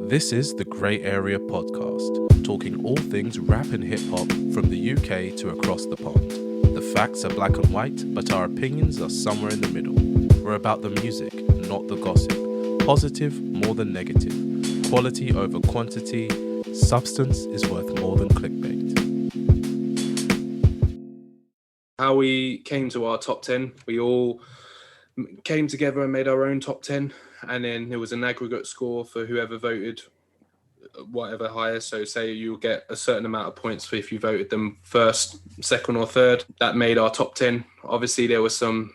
This is the Grey Area Podcast, talking all things rap and hip-hop from the UK to across the pond. The facts are black and white, but our opinions are somewhere in the middle. We're about the music, not the gossip. Positive more than negative. Quality over quantity. Substance is worth more than clickbait. How we came to our top 10, we all came together and made our own top 10, and then there was an aggregate score for whoever voted whatever higher. So say you'll get a certain amount of points for if you voted them first, second or third. That made our top 10. Obviously there were some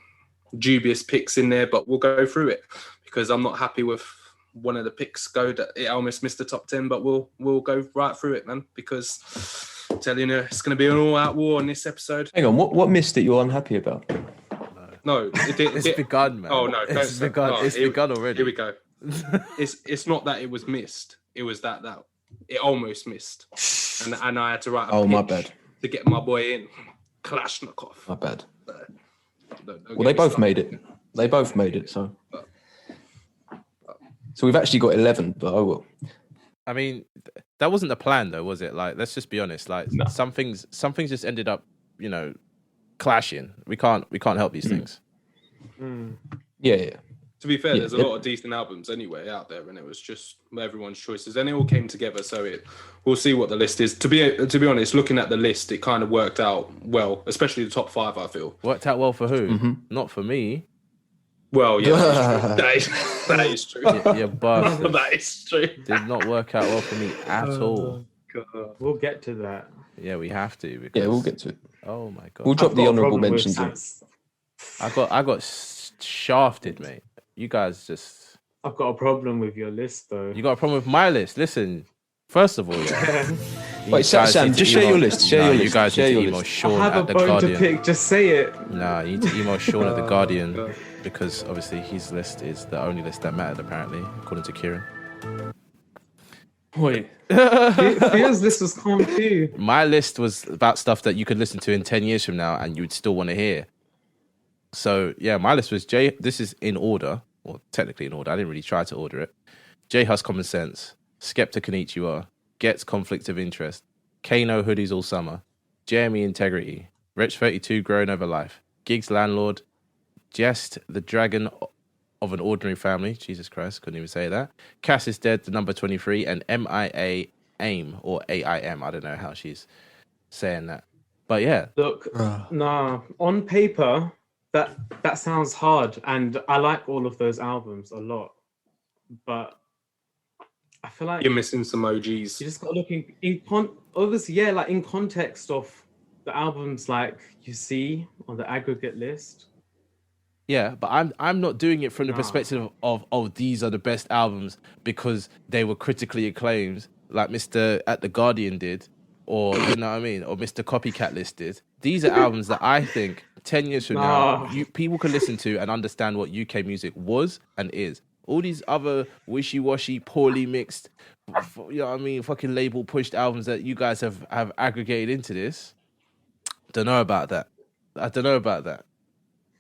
dubious picks in there, but we'll go through it because I'm not happy with one of the picks that it almost missed the top 10, but we'll go right through it, man, because I'm telling you, it's going to be an all-out war on this episode. Hang on, what missed that you're unhappy about? No, It's begun, man. Oh no, it's begun. It's begun already. Here we go. It's not that it was missed. It was that it almost missed, and I had to write. My bad. To get my boy in, Kalashnikov. My bad. Don't Well, they both made it. They both made it. So we've actually got 11. But oh well. I mean, that wasn't the plan, though, was it? Like, let's just be honest. Like, No. some things just ended up, clashing. We can't help these things. Yeah. To be fair, Yeah, there's a lot of decent albums anyway out there, and it was just everyone's choices, and it all came together. So we'll see what the list is. To be honest, looking at the list, it kind of worked out well, especially the top 5. I feel Worked out well for who? Mm-hmm. Not for me. well. Yeah, that is true. You bastard. That is true. Did not work out well for me at all. God. We'll get to that. Yeah, we have to. Because, Yeah, we'll get to it. Oh my god. We'll drop I've the got a honourable problem with mentions in. I got shafted, mate. You guys just. I've got a problem with your list, though. You got a problem with my list. Listen, first of all, yeah. You Wait, guys Sam, need to just share your list. Share Nah, your you list. guys Share need your to email list. Sean I have at a the bone Guardian. to pick. Just say it. Nah, you need to email Sean at the Guardian God. because obviously his list is the only list that mattered, apparently, according to Kieran. Wait. Theo's list was calm too. My list was about stuff that you could listen to in 10 years from now and you would still want to hear. So, yeah, my list was this is in order, or technically in order. I didn't really try to order it. J Hus Common Sense, Skepta Konnichiwa, Gets Conflict of Interest, Kano Hoodies All Summer, Jeremy Integrity, Rich 32 Growing Over Life, Gigs Landlord, Jest the Dragon of an Ordinary Family, Jesus Christ, couldn't even say that, Cass is Dead, the number 23, and MIA AIM, or AIM, I don't know how she's saying that. But yeah, Look, nah. On paper, that sounds hard, and I like all of those albums a lot. But I feel like You're missing some OGs. you just got to look obviously, yeah, like in context of the albums, like you see on the aggregate list. yeah, but I'm not doing it from the Nah. perspective of these are the best albums because they were critically acclaimed, like Mr. at the Guardian did, or you know what I mean, or Mr. Copycat List did. These are albums that I think 10 years from now, Nah. people can listen to and understand what UK music was and is. All these other wishy-washy, poorly mixed, you know what I mean, fucking label pushed albums that you guys have aggregated into this. Don't know about that. I don't know about that.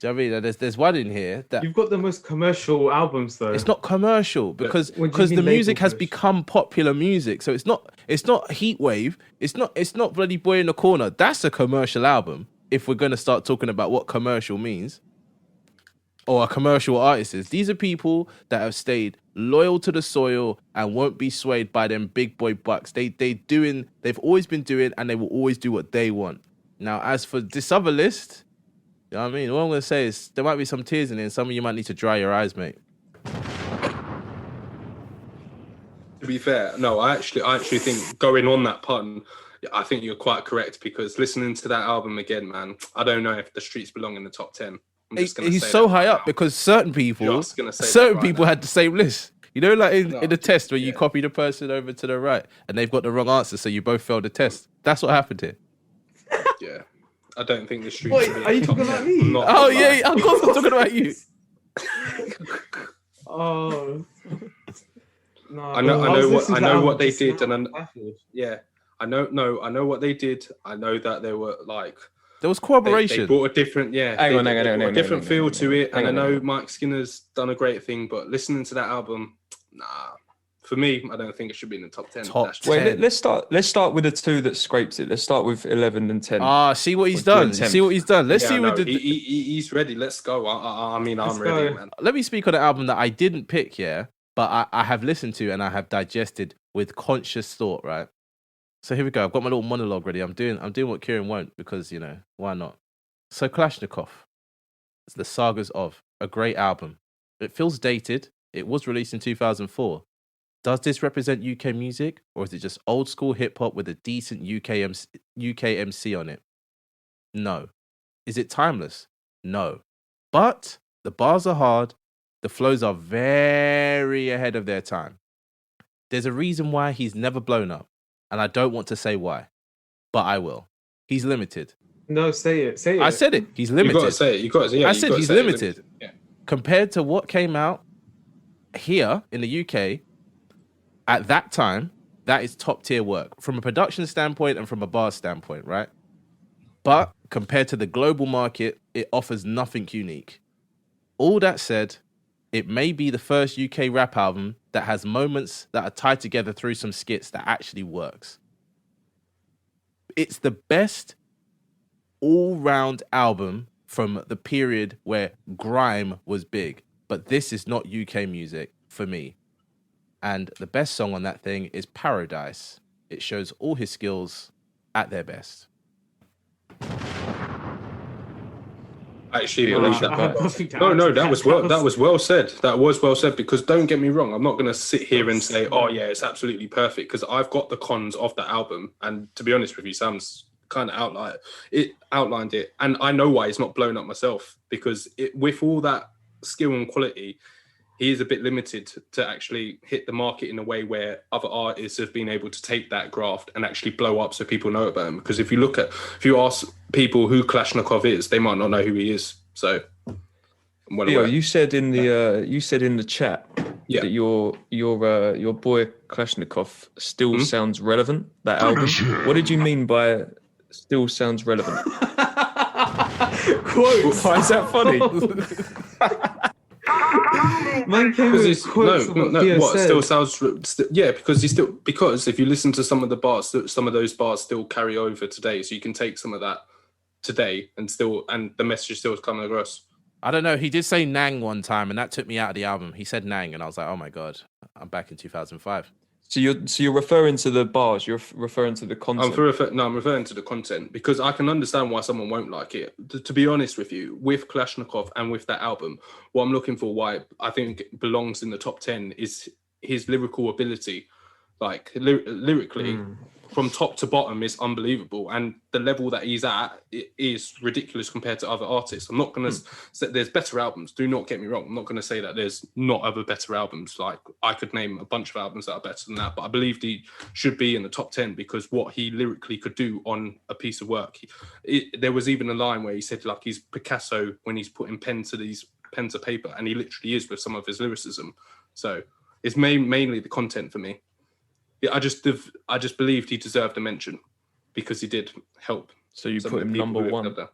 Do you know what I mean? There's one in here that You've got the most commercial albums, though. it's not commercial because What do you the mean music label has push? become popular music. So it's not Heatwave. It's not bloody Boy in the Corner. That's a commercial album. If we're gonna start talking about what commercial means, or a commercial artist is, these are people that have stayed loyal to the soil and won't be swayed by them big boy bucks. They've always been doing, and they will always do what they want. Now, as for this other list, you know what I mean? What I'm gonna say is there might be some tears in it, and some of you might need to dry your eyes, mate. To be fair, no, I actually think going on that pun, I think you're quite correct because listening to that album again, man, I don't know if The Streets belong in the top 10. I'm just gonna He's say so that high right up now. because certain people Just gonna say that right now. had the same list. You know, like in the test where you yeah. copy the person over to the right and they've got the wrong answer, so you both failed the test. That's what happened here. Yeah, I don't think The Streets. Wait, will be are you in the top talking about 10. me? Not Oh gonna yeah, lie. of course I'm talking about you. Oh. No, I know what they did, and I know what they did. I know that they were like There was they corroboration. brought a different Hang on, they hang on, brought a different hang feel on, to it, hang and I on. know Mike Skinner's done a great thing, but listening to that album, nah, For me, I don't think it should be in the top 10. Top That's 10. Wait, let's start with the two that scrapes it. Let's start with 11 and 10. See what he's We're doing done. 10th. See what he's done. Let's Yeah, see no, with the. he's ready. Let's go. I mean, Let's I'm ready, go. man. Let me speak on an album that I didn't pick, yeah, but I have listened to and I have digested with conscious thought, right? So here we go. I've got my little monologue ready. I'm doing what Kieran won't because, you know, why not? So Kalashnikov, it's the Sagas of, a great album. It feels dated. It was released in 2004. Does this represent UK music, or is it just old school hip hop with a decent UK MC on it? No. Is it timeless? No. But the bars are hard. The flows are very ahead of their time. There's a reason why he's never blown up, and I don't want to say why, but I will. He's limited. No, say it. Say it. I said it. He's You limited. got to say it. You got to. Yeah, I you said gotta he's say it. limited. Yeah. Compared to what came out here in the UK at that time, that is top tier work from a production standpoint and from a bar standpoint, right? But compared to the global market, it offers nothing unique. All that said, it may be the first UK rap album that has moments that are tied together through some skits that actually works. It's the best all-round album from the period where grime was big. But this is not UK music for me. And the best song on that thing is Paradise. It shows all his skills at their best. Actually, Yeah, Alicia, I have nothing to no, add no, to that was well said. That was well said, because don't get me wrong, I'm not going to sit here and say, oh yeah, it's absolutely perfect, because I've got the cons of the album, and to be honest with you, Sam's kind of outlined it, and I know why it's not blown up myself, because with all that skill and quality, he is a bit limited to actually hit the market in a way where other artists have been able to take that graft and actually blow up so people know about him. Because if you ask people who Kalashnikov is, they might not know who he is. So I'm well Leo, aware. you said in the chat Yeah. that your boy Kalashnikov still sounds relevant. That album. What did you mean by still sounds relevant? Quotes. Why is that funny? Man came with quotes of what Theo said. Still sounds because if you listen to some of the bars, some of those bars still carry over today, so you can take some of that today and the message still is coming across. I don't know. He did say Nang one time, and that took me out of the album. He said Nang, and I was like, oh my God, I'm back in 2005. So you're referring to the bars. You're referring to the content. I'm referring to the content, because I can understand why someone won't like it. To be honest with you, with Kalashnikov and with that album, what I'm looking for, why I think it belongs in the top 10, is his lyrical ability. Like lyrically, from top to bottom is unbelievable, and the level that he's at is ridiculous compared to other artists. I'm not going to say there's better albums. Do not get me wrong. I'm not going to say that there's not other better albums. Like, I could name a bunch of albums that are better than that, but I believe he should be in the top 10 because what he lyrically could do on a piece of work. There was even a line where he said like he's Picasso when he's putting pen to paper, and he literally is with some of his lyricism. So it's mainly the content for me. I just believed he deserved a mention because he did help. So you some put of the him people number who one. have done.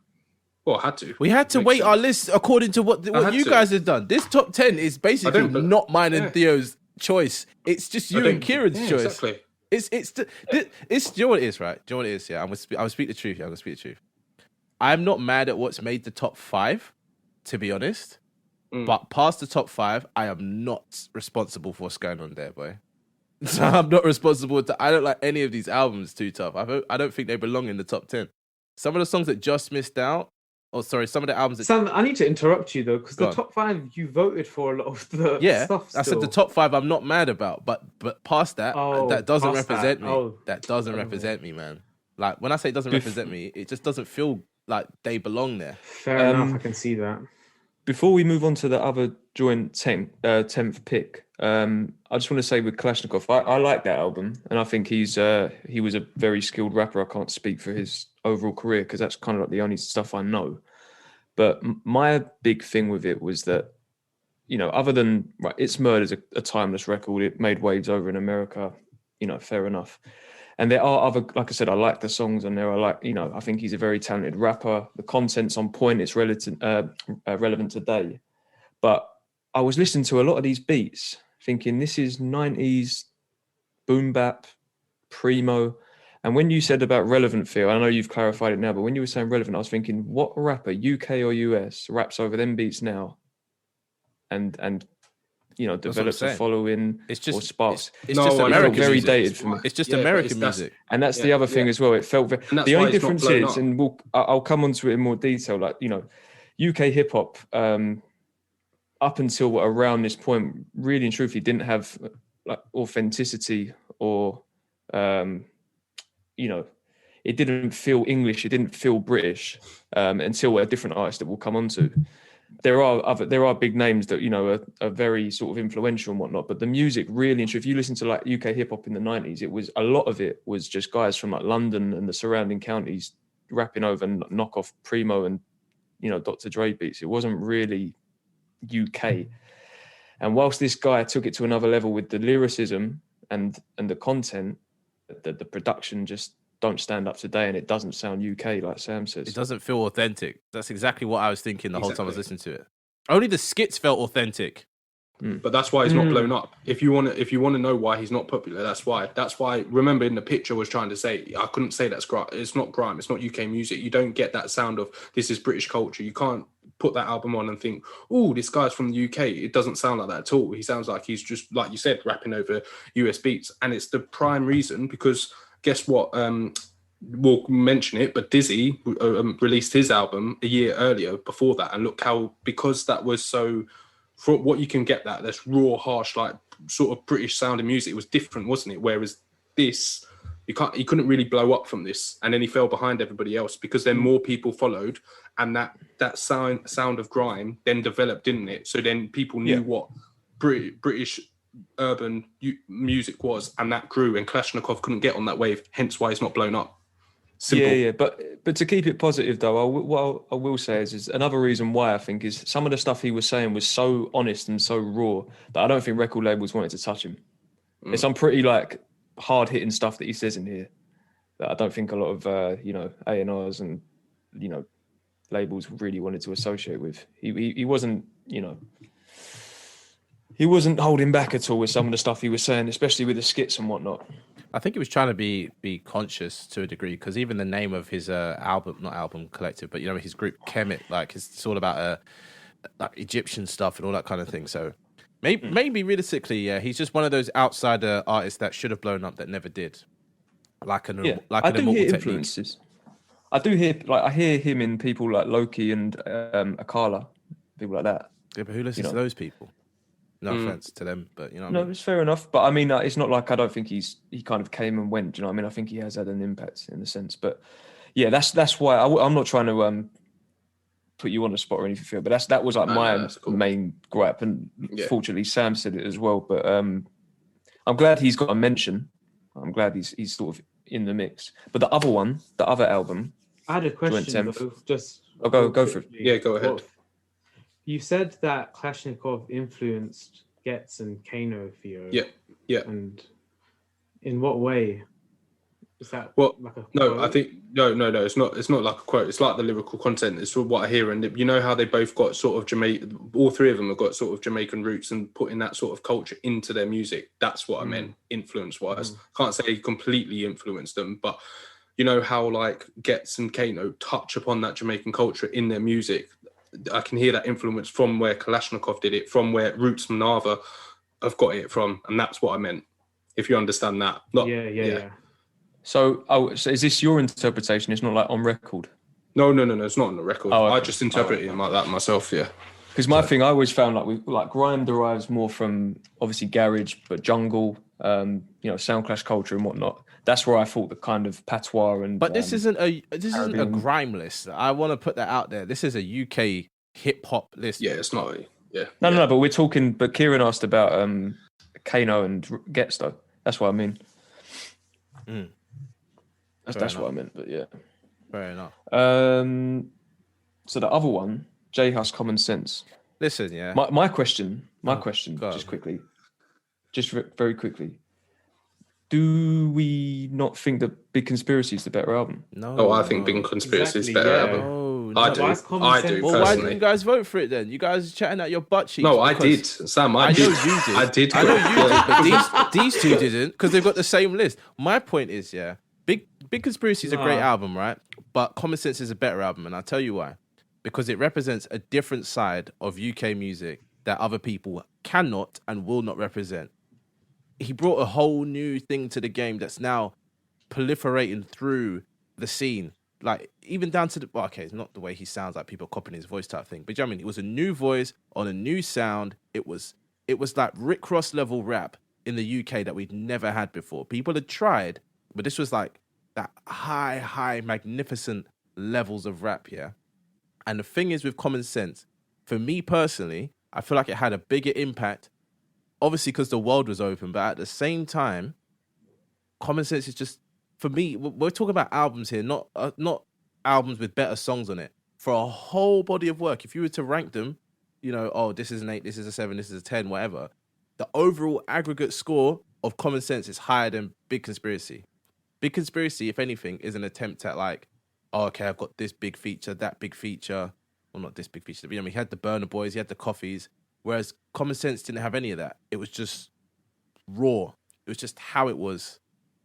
Well, I had to. We had to Makes weight sense. our list according to what had you to. guys have done. This top 10 is basically but- not mine and yeah. Theo's choice. It's just you and Kieran's choice. Exactly. It's do you know what it is, right? Do you know what it is? Yeah, I'm gonna speak the truth. Yeah, I'm gonna speak the truth. I'm not mad at what's made the top 5, to be honest. But past the top 5, I am not responsible for what's going on there, boy. So I'm not responsible. I don't like any of these albums too tough. I don't think they belong in the top 10. Some of the songs that just missed out, some of the albums that Sam, I need to interrupt you though, because Go the on. top 5 you voted for a lot of the stuff. I said still. the top 5 I'm not mad about, but past that, that doesn't past represent that. me. Oh. That doesn't represent me, man. Like when I say it doesn't represent me, it just doesn't feel like they belong there. Fair enough, I can see that. Before we move on to the other joint 10th pick, I just want to say with Kalashnikov, I like that album, and I think he was a very skilled rapper. I can't speak for his overall career because that's kind of like the only stuff I know. But my big thing with it was that, you know, other than It's Murder's a timeless record. It made waves over in America, you know, fair enough. And there are other, like I said, I like the songs on there. I think he's a very talented rapper. The content's on point. It's relevant today. But I was listening to a lot of these beats thinking this is 90s boom bap, primo. And when you said about relevant feel, I know you've clarified it now, but when you were saying relevant, I was thinking, what rapper, UK or US, raps over them beats now and you know, That's what I'm develops a saying. following It's just or sparks? It's No, just I know. American very music. dated for me. It's just Yeah, but American that's- music. And that's the Yeah, other thing yeah. as well. It felt very, And that's the why only it's not difference blown is, up. and I'll come onto it in more detail, like, you know, UK hip hop, up until around this point, really and truthfully didn't have like authenticity or, you know, it didn't feel English, it didn't feel British until a different artist that we'll come on to. There are big names that, you know, are very sort of influential and whatnot, but the music really, and if you listen to like UK hip hop in the 90s, it was a lot of it was just guys from like London and the surrounding counties rapping over knockoff Primo and, you know, Dr. Dre beats. It wasn't really UK. And whilst this guy took it to another level with the lyricism and the content, the production just don't stand up today, and it doesn't sound UK like Sam says. It doesn't feel authentic. That's exactly what I was thinking the whole time I was Exactly. listening to it. Only the skits felt authentic. But that's why he's not blown up. If you want to know why he's not popular, that's why. That's why. Remember, in the picture, I was trying to say I couldn't say that's grime. It's not grime. It's not UK music. You don't get that sound of this is British culture. You can't put that album on and think, oh, this guy's from the UK. It doesn't sound like that at all. He sounds like he's just, like you said, rapping over US beats, and it's the prime reason because guess what? We'll mention it, but Dizzy released his album a year earlier before that, and look how, because that was so, for what you can get, that's raw, harsh, like sort of British sounding music, it was different, wasn't it? Whereas this, he couldn't really blow up from this, and then he fell behind everybody else because then more people followed, and that sound of grime then developed, didn't it? So then people knew what British urban music was, and that grew, and Kalashnikov couldn't get on that wave, hence why he's not blown up. Simple. Yeah. But to keep it positive, though, what I will say is another reason why I think is some of the stuff he was saying was so honest and so raw that I don't think record labels wanted to touch him. There's some pretty like hard hitting stuff that he says in here that I don't think a lot of you know, A&Rs and, you know, labels really wanted to associate with. He wasn't, you know, he wasn't holding back at all with some of the stuff he was saying, especially with the skits and whatnot. I think he was trying to be conscious to a degree, because even the name of his collective, but you know, his group Kemet, like it's all about like Egyptian stuff and all that kind of thing. So maybe realistically, yeah, he's just one of those outsider artists that should have blown up that never did. Like an I do Immortal hear Technique. influences. I hear him in people like Loki and Akala, people like that. Yeah, but who listens to those people? No offense to them, but you know what I mean? It's fair enough. But I mean, it's not like I don't think he kind of came and went. Do you know what I mean? I think he has had an impact in a sense. But yeah, that's why I'm not trying to put you on the spot or anything, Phil, but that was like my cool. main gripe. And fortunately, Sam said it as well. But I'm glad he's got a mention. I'm glad he's sort of in the mix. But the other album, I had a question. Though, just go for it. Yeah, go ahead. Well, you said that Kalashnikov influenced Getz and Kano for you. Yeah. And in what way? Is that like a no? quote? I think no. It's not. It's not like a quote. It's like the lyrical content. It's what I hear, and you know how they both got sort of Jamaican. All three of them have got sort of Jamaican roots and putting that sort of culture into their music. That's what I meant, influence-wise. Can't say he completely influenced them, but you know how like Getz and Kano touch upon that Jamaican culture in their music. I can hear that influence from where Kalashnikov did it, from where Roots from Nava have got it from, and that's what I meant. If you understand that, Yeah. So is this your interpretation? It's not like on record. No, it's not on the record. Oh, okay. I just interpret it like that myself. Yeah. Because my thing, I always found like grime derives more from obviously garage, but jungle, you know, sound clash culture and whatnot. That's where I thought the kind of patois and. But this isn't a Caribbean. grime list. I want to put that out there. This is a UK hip hop list. Yeah, it's not. Yeah. No, but we're talking. But Kieran asked about Kano and Getz though. That's what I mean. That's what I meant. But yeah. Fair enough. So the other one, J Hus Common Sense. Listen, yeah. My question, go just on. quickly, very quickly. Do we not think that Big Conspiracy is the better album? No. Oh, I think Big Conspiracy is better. Exactly, yeah. Album. No, I no. do. Why is common I sense- do Well, why personally. didn't you guys vote for it then? You guys are chatting out your butt cheeks. No, I did, because- Sam. I I know did. you did. I did. I know you Yeah. did, but these two didn't because they've got the same list. My point is, yeah, Big Conspiracy is a great Nah. album, right? But Common Sense is a better album, and I'll tell you why. Because it represents a different side of UK music that other people cannot and will not represent. He brought a whole new thing to the game that's now proliferating through the scene. Like, even down to the... Well, okay, it's not the way he sounds, like people copying his voice type thing. But you know what I mean? It was a new voice on a new sound. It was like Rick Ross level rap in the UK that we'd never had before. People had tried, but this was like that high, magnificent levels of rap, yeah? And the thing is with Common Sense, for me personally, I feel like it had a bigger impact, obviously because the world was open, but at the same time, Common Sense is just, for me, we're talking about albums here, not albums with better songs on it. For a whole body of work, if you were to rank them, you know, oh, this is an 8, this is a 7, this is a 10, whatever, the overall aggregate score of Common Sense is higher than Big Conspiracy. Big Conspiracy, if anything, is an attempt at like, oh, okay, I've got this big feature, that big feature. Well, not this big feature. You know, he had the Burner Boys, he had the Coffees, whereas Common Sense didn't have any of that. It was just raw. It was just how it was,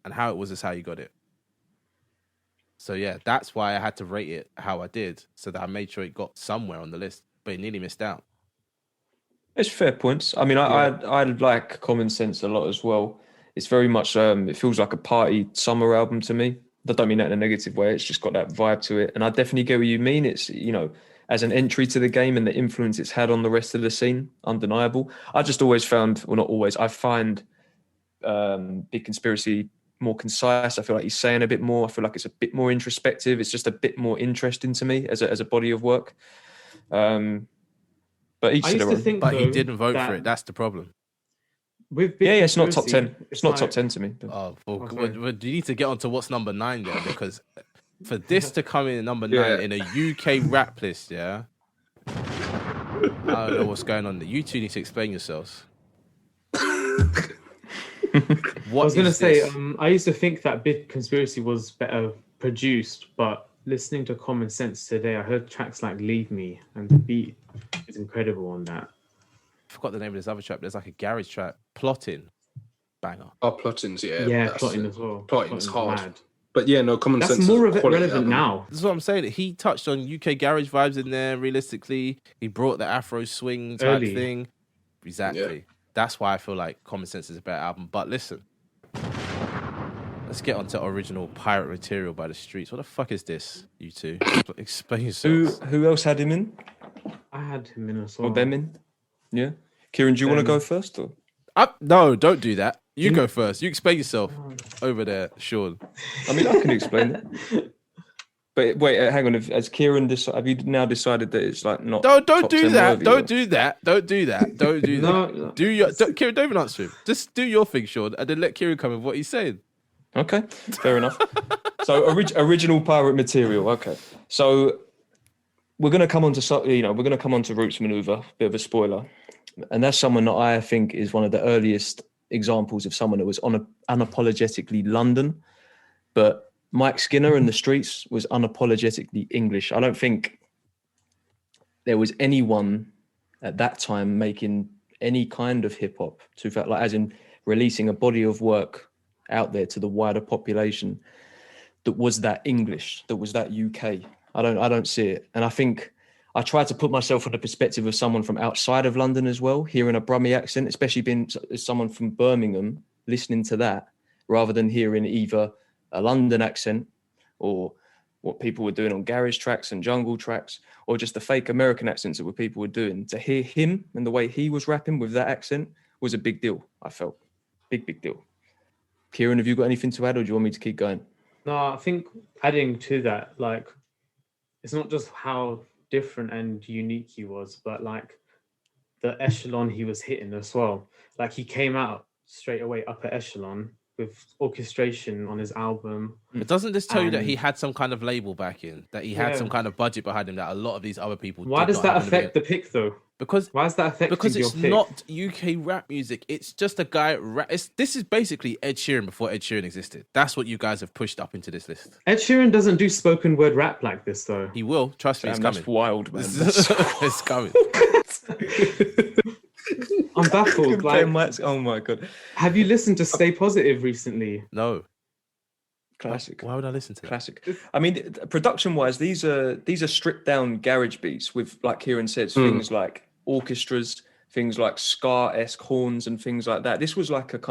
and how it was is how you got it. So yeah, that's why I had to rate it how I did, so that I made sure it got somewhere on the list, but it nearly missed out. It's fair points. I mean, I like Common Sense a lot as well. It's very much, it feels like a party summer album to me. I don't mean that in a negative way. It's just got that vibe to it. And I definitely get what you mean. It's, you know, as an entry to the game and the influence it's had on the rest of the scene, undeniable. I just always found, well, not always, I find Big Conspiracy more concise. I feel like he's saying a bit more. I feel like it's a bit more introspective. It's just a bit more interesting to me as a body of work. But each I to used their to own. think, But he though, didn't vote that for it. That's the problem. With Big Yeah, it's not top 10. Conspiracy, It's not like- top 10 to me. But Oh, well, Okay. well, you need to get onto what's number 9 there, because for this to come in at number 9 Yeah. in a UK rap list, yeah, I don't know what's going on there. You two need to explain yourselves. What I was going to is say, this? I used to think that Big Conspiracy was better produced, but listening to Common Sense today, I heard tracks like Leave Me, and the beat is incredible on that. I forgot the name of this other track. There's like a garage track, Plotting, banger. Oh, Plottings, yeah. Yeah, that's- plotting as well. Plotting's hard. mad. But yeah, no, Common That's Sense more is a quality relevant album. now. This is what I'm saying. He touched on UK garage vibes in there. Realistically, he brought the Afro swing type Early. thing. Exactly. That's why I feel like Common Sense is a better album. But listen, let's get on to original Pirate Material by the Streets. What the fuck is this, you two? Explain yourselves. who else had him in? I had him in as well. Or them in? Yeah. Kieran, do you want to Um, go first? Or? No, don't do that. You go first. You explain yourself over there, Sean. I mean, I can explain it. But wait, hang on. Has Kieran have you now decided that it's like not? Don't top do 10 that. worthy, or- Don't do that. Don't do that. Don't do that. No, Do your Kieran? Don't even answer him. Just do your thing, Sean, and then let Kieran come with what he's saying. Okay, fair enough. So original Pirate Material. Okay, so we're gonna come on to we're gonna come on to Roots Maneuver. Bit of a spoiler, and that's someone that I think is one of the earliest examples of someone that was unapologetically London, but Mike Skinner and the Streets was unapologetically English. I don't think there was anyone at that time making any kind of hip hop like as in releasing a body of work out there to the wider population that was that English, that was that UK. I don't see it. And I think I tried to put myself in the perspective of someone from outside of London as well, hearing a Brummie accent, especially being someone from Birmingham, listening to that, rather than hearing either a London accent or what people were doing on garage tracks and jungle tracks, or just the fake American accents that people were doing. To hear him and the way he was rapping with that accent was a big deal, I felt. Big deal. Kieran, have you got anything to add, or do you want me to keep going? No, I think adding to that, like, it's not just how different and unique he was, but like the echelon he was hitting as well. Like, he came out straight away upper echelon with orchestration on his album. But doesn't this tell you that he And- had some kind of label back in, that he had Yeah. some kind of budget behind him that a lot of these other people? Why did does not that have in the affect the pick though? because Why is that affecting because your it's pick? not UK rap music. It's just a guy. This is basically Ed Sheeran before Ed Sheeran existed. That's what you guys have pushed up into this list. Ed Sheeran doesn't do spoken word rap like this, though. He will. Trust me, it's Damn, coming. that's wild, man. It's coming. I'm baffled. Like, Oh my god, have you listened to Stay Positive recently? No. classic. Why would I listen to that? Classic. I mean, production-wise, these are stripped-down garage beats with, like Kieran says, things like orchestras, things like ska-esque horns, and things like that. This was like I'm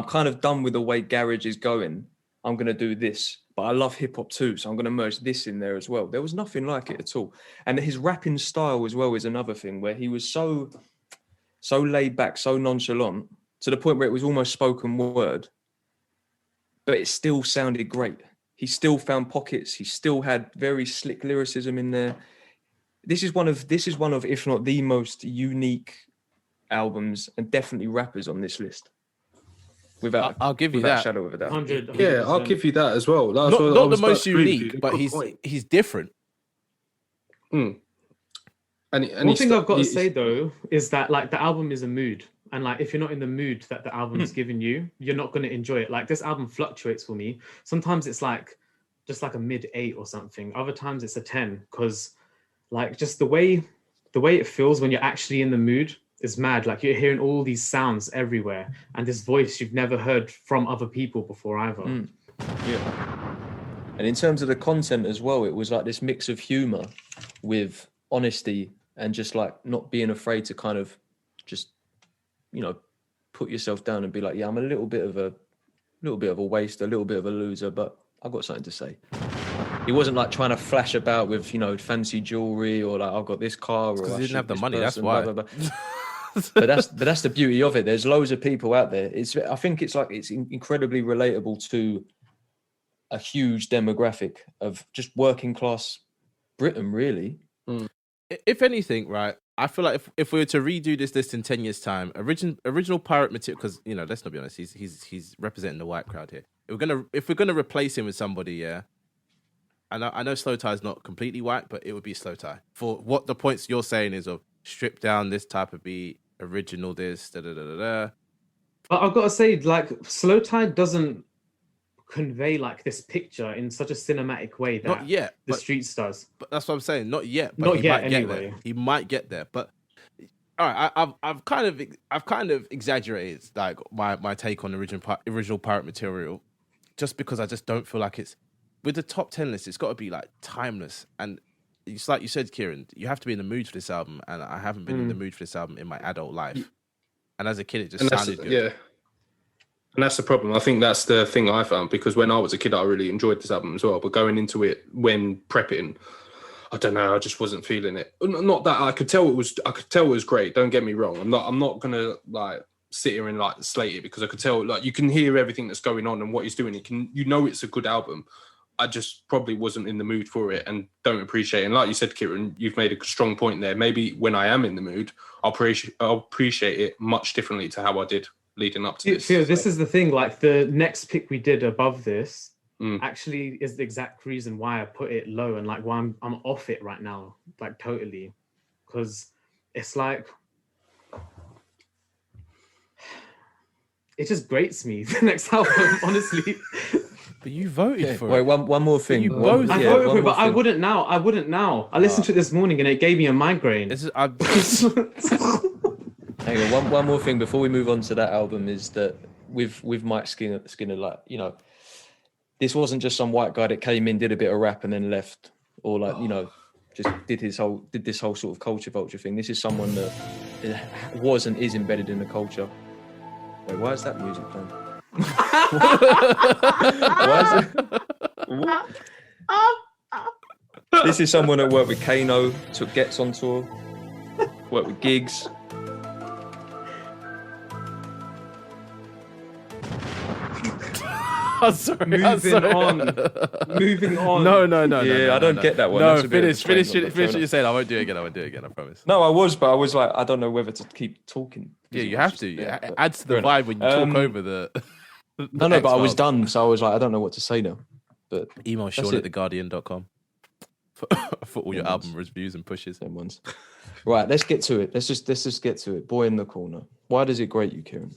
kind of done with the way garage is going. I'm gonna do this, but I love hip hop too, so I'm gonna merge this in there as well. There was nothing like it at all, and his rapping style as well is another thing where he was so laid back, so nonchalant, to the point where it was almost spoken word, but it still sounded great. He still found pockets. He still had very slick lyricism in there. This is one of, if not the most unique albums, and definitely rappers on this list. I'll give you without that. a shadow of a doubt. 100. Yeah, I'll give you that as well. That's what I Not the was about most to agree with you. unique, but Good point. he's different. And One thing I've got to say though is that like the album is a mood, and like if you're not in the mood that the album's giving you, you're not going to enjoy it. Like this album fluctuates for me. Sometimes it's like just like a mid 8 or something. Other times it's a 10 because like just the way it feels when you're actually in the mood is mad. Like you're hearing all these sounds everywhere, and this voice you've never heard from other people before either. Yeah. And in terms of the content as well, it was like this mix of humor with honesty and just like not being afraid to kind of just, put yourself down and be like, yeah, I'm a little bit of a waste, a little bit of a loser, but I've got something to say. He wasn't like trying to flash about with, fancy jewelry or like, I've got this car. Or Because I he didn't shoot have the this money, that's person, why. blah, blah, blah. but that's the beauty of it. There's loads of people out there. I think it's incredibly relatable to a huge demographic of just working class Britain, really. If anything, right, I feel like if we were to redo this list in 10 years' time, original pirate material, because let's not be honest, he's representing the white crowd here. If we're gonna replace him with somebody, yeah. I know Slow Tie is not completely white, but it would be Slow Tie. For what the points you're saying is of strip down this type of beat, original this, da da da da da. But I've got to say, like, Slow Tie doesn't convey like this picture in such a cinematic way that Not yet, the Streets does. But that's what I'm saying. Not yet. But Not he yet, might get anyway. there. He might get there. But all right, I've kind of exaggerated like my take on original pirate material, just because I just don't feel like it's with the top 10 list. It's got to be like timeless, and it's like you said, Kieran. You have to be in the mood for this album, and I haven't been in the mood for this album in my adult life. And as a kid, it just sounded good. Yeah. And that's the problem. I think that's the thing I found, because when I was a kid, I really enjoyed this album as well. But going into it when prepping, I don't know, I just wasn't feeling it. Not that I could tell it was great. Don't get me wrong. I'm not gonna like sit here and like slate it, because I could tell, like, you can hear everything that's going on and what he's doing. It's a good album. I just probably wasn't in the mood for it and don't appreciate it. And like you said, Kieran, you've made a strong point there. Maybe when I am in the mood, I'll appreciate it much differently to how I did leading up to this. Theo, this is the thing. Like the next pick we did above this actually is the exact reason why I put it low and like why I'm off it right now, like totally, because it's like it just grates me. The next album, honestly. But you voted for Wait, it. one more thing. You both- I voted for it, but I wouldn't now. I listened to it this morning and it gave me a migraine. Hang on, one more thing before we move on to that album is that with Mike Skinner, like, this wasn't just some white guy that came in, did a bit of rap and then left, or like, just did this whole sort of culture vulture thing. This is someone that was and is embedded in the culture. Wait, why is that music playing? Why is it? This is someone that worked with Kano, took Gets on tour, worked with Gigs. I'm sorry. Moving on. No. Yeah, I don't get that one. No, That's a bit of a finish strange one, what but you're saying. I won't do it again. I promise. No, I was like, I don't know whether to keep talking. Yeah, you have to. Yeah, It adds to the fair vibe when you talk over the. No, but I was done, so I was like, I don't know what to say now. But Email That's Sean it. at theguardian.com for all your Almost. album reviews and pushes. Them ones. Right, let's get to it. Let's just get to it. Boy in the Corner. Why does it grate you, Kieran?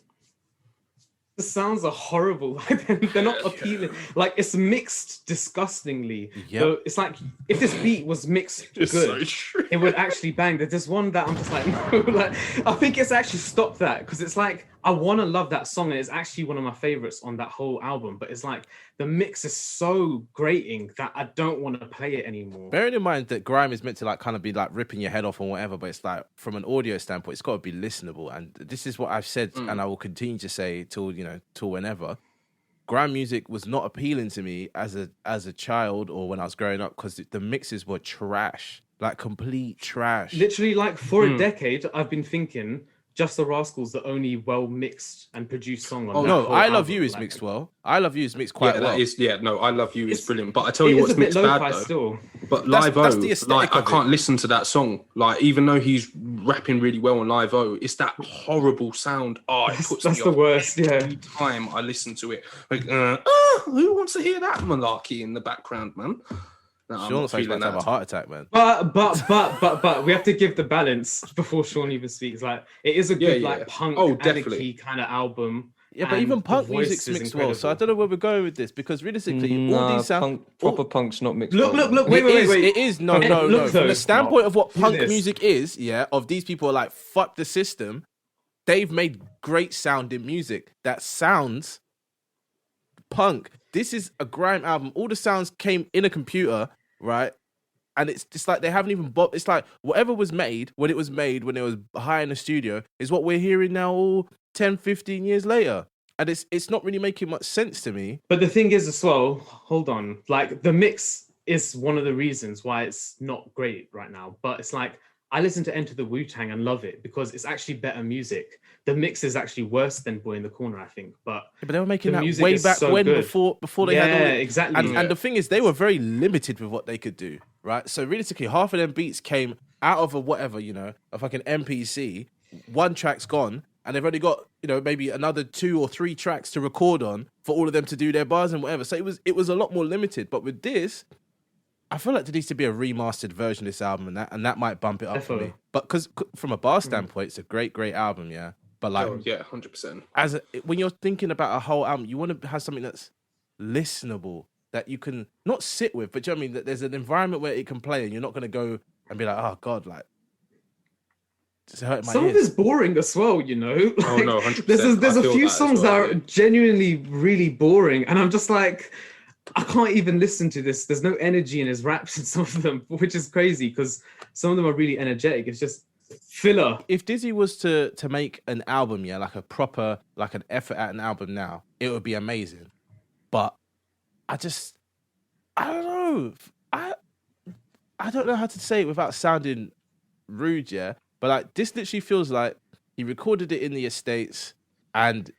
The sounds are horrible. Like they're not appealing. Like it's mixed disgustingly. Yep. So it's like if this beat was mixed It's so good, true. it would actually bang. There's this one that I'm just like, no, like I think it's actually stopped that because it's like I want to love that song and it's actually one of my favorites on that whole album. But it's like the mix is so grating that I don't want to play it anymore. Bearing in mind that grime is meant to like kind of be like ripping your head off or whatever, but it's like from an audio standpoint, it's got to be listenable. And this is what I've said, and I will continue to say till whenever. Grime music was not appealing to me as a child or when I was growing up because the mixes were trash, like complete trash. Literally, like for a decade, I've been thinking Just the Rascals the only well mixed and produced song on. Oh, that No, whole I Love album. You is Like, mixed well. I Love You is mixed quite Yeah, well. that is. Yeah, no, I Love You is It's- brilliant. But I tell It you is what's a bit mixed bad lo-fi though. still. But That's- Live O, that's the aesthetic like I of it. can't listen to that song. Like even though he's rapping really well on Live O, it's that horrible sound. Oh, it puts That's me the off worst. Yeah. every time I listen to it. Like, who wants to hear that malarkey in the background, man? No, I'm Sean not looks like he's feeling about to have a that. heart attack, man. But we have to give the balance before Sean even speaks. Like it is a good Yeah, like yeah. punk Oh, anarchy definitely. kind of album. Yeah, but and even the punk voice music's is mixed well, so I incredible. don't know where we're going with this because realistically, all these sound. Proper punk's not mixed. Look, well. look, look, wait, It wait, is- wait, wait. It is no. Look From though, the standpoint of what do punk this. music is, yeah, of these people are like fuck the system. They've made great sounding music that sounds punk. This is a grime album. All the sounds came in a computer, right? And it's just like they haven't even. It's like whatever was made when it was high in the studio is what we're hearing now all 10, 15 years later. And it's not really making much sense to me. But the thing is as well, hold on. Like the mix is one of the reasons why it's not great right now. But it's like I listen to Enter the Wu-Tang and love it because it's actually better music. The mix is actually worse than Boy in the Corner, I think. But But they were making The that music way is back so when good. before they yeah, had all the, exactly. and the thing is they were very limited with what they could do, right? So realistically, half of them beats came out of a whatever, a fucking MPC. One track's gone, and they've only got, maybe another 2 or 3 tracks to record on for all of them to do their bars and whatever. So it was a lot more limited. But with this, I feel like there needs to be a remastered version of this album, and that might bump it up for me. Definitely. But because from a bar standpoint, it's a great album, yeah. But like, Oh, yeah, 100%. when you're thinking about a whole album, you want to have something that's listenable, that you can not sit with, but do you know what I mean? That there's an environment where it can play, and you're not going to go and be like, oh God, like, it's hurting my Some of ears. it's boring as well, you know. Oh, Like, no, 100%. There's I a feel few that as songs well, that are yeah. genuinely really boring, and I'm just like, I can't even listen to this. There's no energy in his raps in some of them, which is crazy because some of them are really energetic. It's just filler. If Dizzy was to make an album, yeah, like a proper, like an effort at an album now, it would be amazing. But I don't know. I don't know how to say it without sounding rude, yeah. But like this literally feels like he recorded it in the Estates, and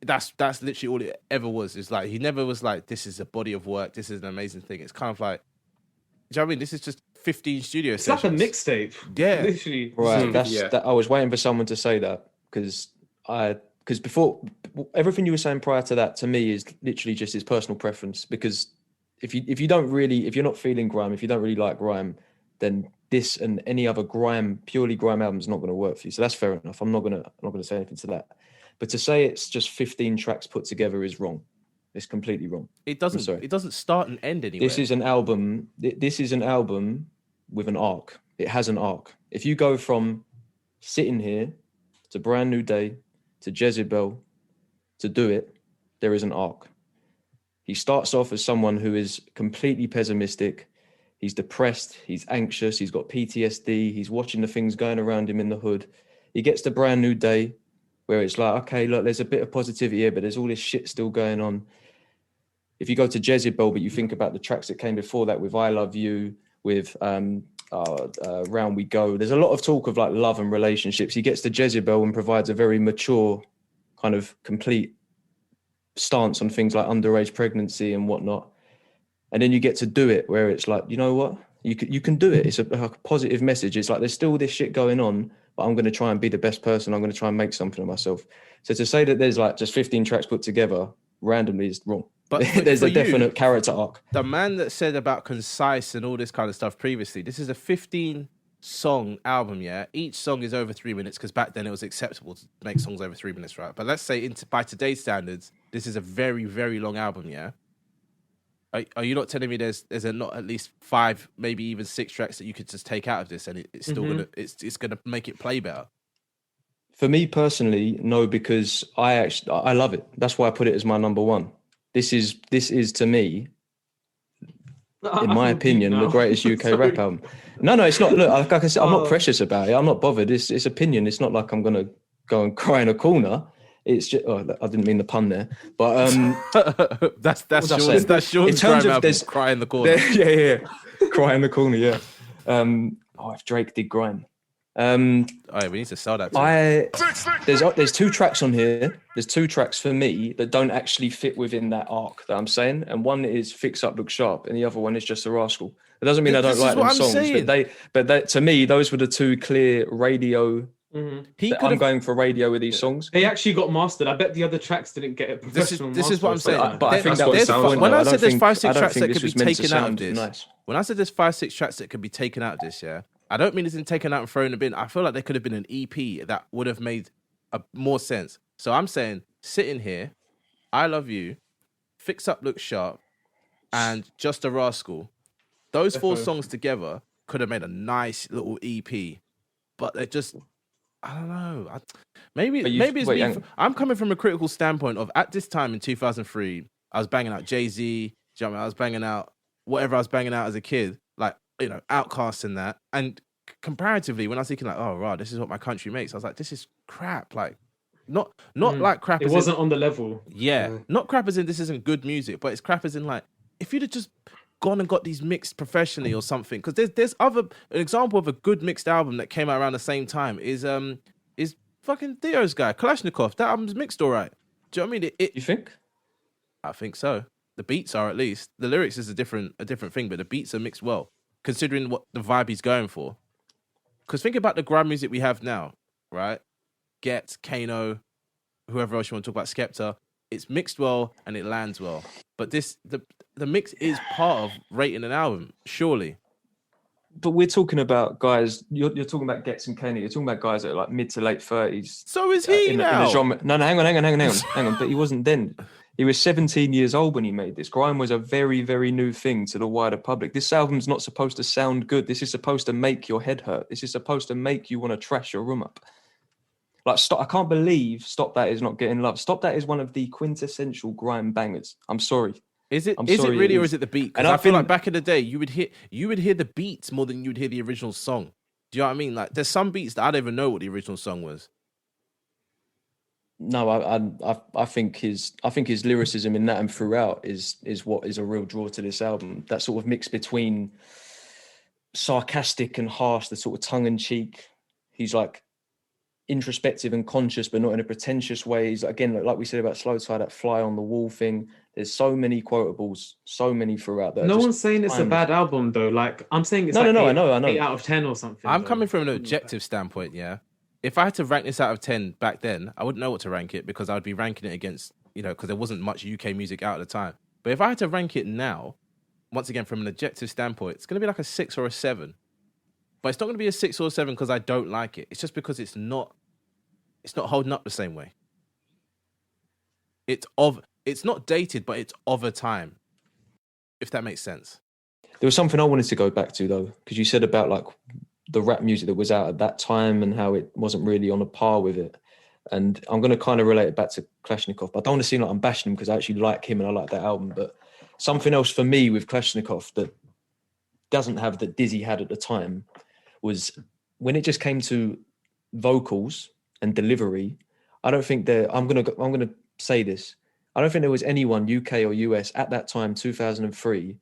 that's literally all it ever was. It's like he never was like, this is a body of work, this is an amazing thing. It's kind of like, do you know what I mean? This is just 15 studio It's like a sessions. mixtape. Yeah. Literally. Right, Yeah. that. I was waiting for someone to say that because before everything you were saying prior to that to me is literally just his personal preference. Because if you're not feeling grime, if you don't really like grime, then this and any other purely grime album is not going to work for you. So that's fair enough. I'm not gonna say anything to that. But to say it's just 15 tracks put together is wrong. It's completely wrong. It sorry. doesn't start and end anywhere. This is an album. This is an album with an arc. It has an arc. If you go from Sitting Here to Brand New Day to Jezebel to Do It, there is an arc. He starts off as someone who is completely pessimistic. He's depressed. He's anxious. He's got PTSD. He's watching the things going around him in the hood. He gets to Brand New Day, where it's like, okay, look, there's a bit of positivity here, but there's all this shit still going on. If you go to Jezebel, but you think about the tracks that came before that with I Love You, with Round We Go, there's a lot of talk of like love and relationships. He gets to Jezebel and provides a very mature, kind of complete stance on things like underage pregnancy and whatnot. And then you get to Do It, where it's like, you know what? You can do it. It's a positive message. It's like, there's still this shit going on, but I'm going to try and be the best person. I'm going to try and make something of myself. So to say that there's like just 15 tracks put together randomly is wrong. But There's for a you, definite character arc. the man that said about concise and all this kind of stuff previously, this is a 15-song album, yeah? Each song is over 3 minutes because back then it was acceptable to make songs over 3 minutes, right? But let's say by today's standards, this is a very, very long album, yeah? Are you not telling me there's not at least 5, maybe even 6 tracks that you could just take out of this and it's still it's gonna make it play better? For me personally, no, because I love it. That's why I put it as my number one. This is to me, in my opinion, the greatest UK rap album. No, it's not. Look, like I said, I'm not precious about it. I'm not bothered. It's opinion. It's not like I'm gonna go and cry in a corner. It's just. Oh, I didn't mean the pun there, but that's Sean's in terms of this cry in the corner. Yeah, cry in the corner. Yeah. If Drake did grime. We need to sell that. There's 2 tracks on here. There's 2 tracks for me that don't actually fit within that arc that I'm saying, and one is Fix Up Look Sharp, and the other one is Just a Rascal. It doesn't mean I don't like them songs, but to me those were the 2 clear radio. I'm going for radio with these songs. They actually got mastered. I bet the other tracks didn't get it. This is what I'm saying. But I think that was when I said there's 5-6 tracks that could be taken out of this. Nice. When I said there's 5-6 tracks that could be taken out of this, yeah, I don't mean it's been taken out and thrown in the bin. I feel like there could have been an EP that would have made more sense. So I'm saying, sitting here, I Love You, Fix Up Look Sharp, and Just a Rascal. Those 4 songs together could have made a nice little EP. But they're just, I don't know. Maybe it's me. I'm coming from a critical standpoint of, at this time in 2003, I was banging out Jay-Z, I was banging out whatever I was banging out as a kid, like, you know, Outkast and that. And comparatively, when I was thinking like, oh, right, this is what my country makes, I was like, this is crap. Like, not like crap. It wasn't on the level. Yeah, not crap as in this isn't good music, but it's crap as in like, if you'd have just gone and got these mixed professionally or something, because there's an example of a good mixed album that came out around the same time is fucking Theo's guy, Kalashnikov. That album's mixed all right. Do you know what I mean? You think? I think so. The beats are, at least. The lyrics is a different thing, but the beats are mixed well, considering what the vibe he's going for. Because think about the grime music we have now, right? Get, Kano, whoever else you want to talk about, Skepta. It's mixed well and it lands well. But the mix is part of rating an album, surely. But we're talking about guys. You're talking about Gets and Kano. You're talking about guys that are like mid to late 30s. So is he now? In the genre. No, hang on. But he wasn't then. He was 17 years old when he made this. Grime was a very, very new thing to the wider public. This album's not supposed to sound good. This is supposed to make your head hurt. This is supposed to make you want to trash your room up. Like, I can't believe Stop That is not getting love. Stop That is one of the quintessential grime bangers. I'm sorry. Is it really, or is it the beat? Because I feel like back in the day, you would hear the beats more than you'd hear the original song. Do you know what I mean? Like, there's some beats that I don't even know what the original song was. No, I think his lyricism in that and throughout is what is a real draw to this album. That sort of mix between sarcastic and harsh, the sort of tongue in cheek. He's like introspective and conscious, but not in a pretentious way. He's, again, like we said about Slow Tie, that fly on the wall thing. There's so many quotables, so many throughout. That no one's saying it's a bad album though. Like, I'm saying it's I know. 8 out of 10 or something. I'm coming from an objective standpoint, yeah. If I had to rank this out of 10 back then, I wouldn't know what to rank it because I would be ranking it against, you know, because there wasn't much UK music out at the time. But if I had to rank it now, once again, from an objective standpoint, it's going to be like a 6 or a 7. But it's not going to be a 6 or a 7 because I don't like it. It's just because it's not holding up the same way. It's not dated, but it's of a time, if that makes sense. There was something I wanted to go back to, though, because you said about like the rap music that was out at that time and how it wasn't really on a par with it. And I'm going to kind of relate it back to Kalashnikov, but I don't want to seem like I'm bashing him because I actually like him and I like that album. But something else for me with Kalashnikov that doesn't have, that Dizzy had at the time, was when it just came to vocals and delivery. I don't think I'm going to say this. I don't think there was anyone, UK or US, at that time, 2003,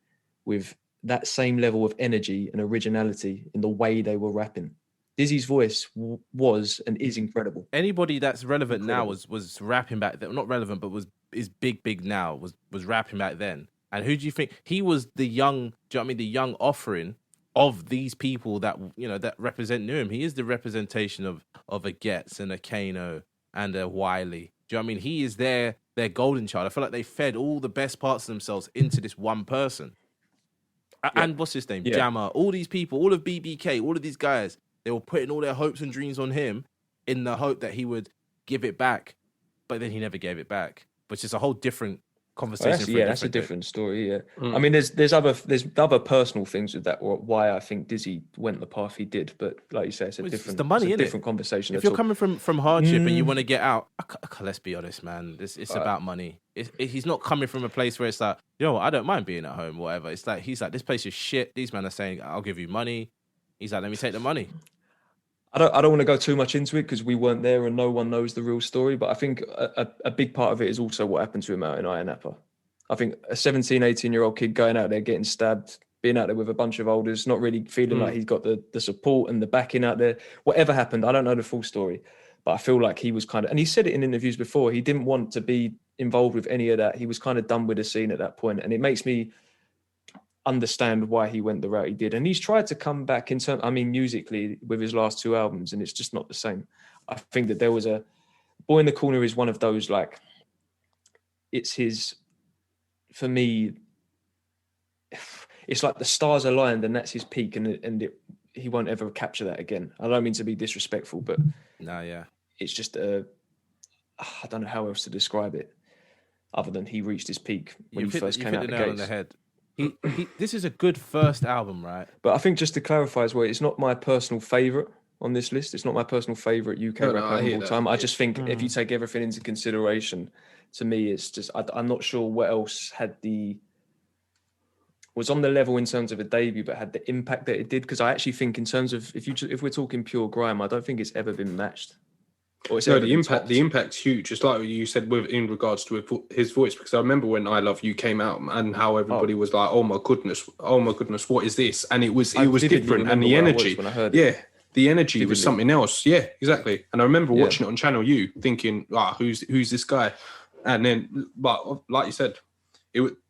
with that same level of energy and originality in the way they were rapping. Dizzy's voice was and is incredible. Anybody that's relevant now was rapping back then. Not relevant, but is big now, was rapping back then. And who do you think? He was the young, do you know what I mean? The young offering of these people that, you know, that represent Newham. He is the representation of a Getz and a Kano and a Wiley. Do you know what I mean? He is there their golden child. I feel like they fed all the best parts of themselves into this one person. And what's his name? Yeah. Jammer. All these people, all of BBK, all of these guys, they were putting all their hopes and dreams on him in the hope that he would give it back. But then he never gave it back, which is a whole different conversation. That's a different story. Yeah, I mean, there's other personal things with that, or why I think Dizzy went the path he did. But like you say, it's the money, it's a different conversation. If you're coming from hardship and you want to get out, let's be honest, man. It's about money. He's not coming from a place where it's like, you know what, I don't mind being at home, whatever. It's like he's like, this place is shit. These men are saying, I'll give you money. He's like, let me take the money. I don't want to go too much into it because we weren't there and no one knows the real story. But I think a big part of it is also what happened to him out in Ayia Napa. I think a 17, 18-year-old kid going out there, getting stabbed, being out there with a bunch of olders, not really feeling like he's got the support and the backing out there. Whatever happened, I don't know the full story. But I feel like he was kind of, and he said it in interviews before, he didn't want to be involved with any of that. He was kind of done with the scene at that point. And it makes me understand why he went the route he did. And he's tried to come back musically with his last two albums, and it's just not the same. I think that there was a Boy in the Corner is one of those, like, it's his, for me, it's like the stars aligned and that's his peak, and he won't ever capture that again. I don't mean to be disrespectful, but it's just I don't know how else to describe it other than he reached his peak when he first came out the gates. On the head. This is a good first album, right? But I think just to clarify as well, it's not my personal favourite on this list. It's not my personal favourite UK rap album of all time. I just think if you take everything into consideration, to me, it's just I'm not sure what else was on the level in terms of a debut, but had the impact that it did. Because I actually think in terms of if we're talking pure grime, I don't think it's ever been matched. The impact's huge. Just like you said in regards to his voice, because I remember when I Love You came out and how everybody was like, oh my goodness, what is this? And it was different, and the energy, the energy was something else. Yeah, exactly. And I remember watching it on Channel U, thinking, who's this guy? And then, but like you said,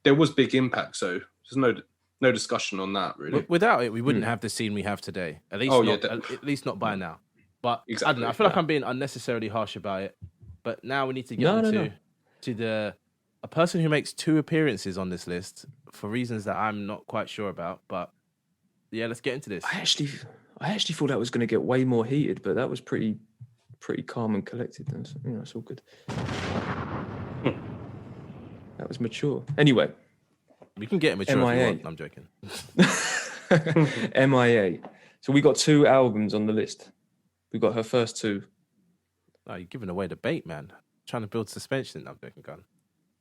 there was big impact. So there's no discussion on that really. Without it, we wouldn't have the scene we have today. At least not by now. But exactly. I don't know. I feel like I'm being unnecessarily harsh about it. But now we need to get to a person who makes 2 appearances on this list for reasons that I'm not quite sure about. But yeah, let's get into this. I actually thought that was going to get way more heated, but that was pretty calm and collected. And it's all good. That was mature. Anyway, we can get mature if you want. I'm joking. MIA. So we got 2 albums on the list. We got her first 2. Oh, you're giving away the bait, man. Trying to build suspension. I'm joking, gun.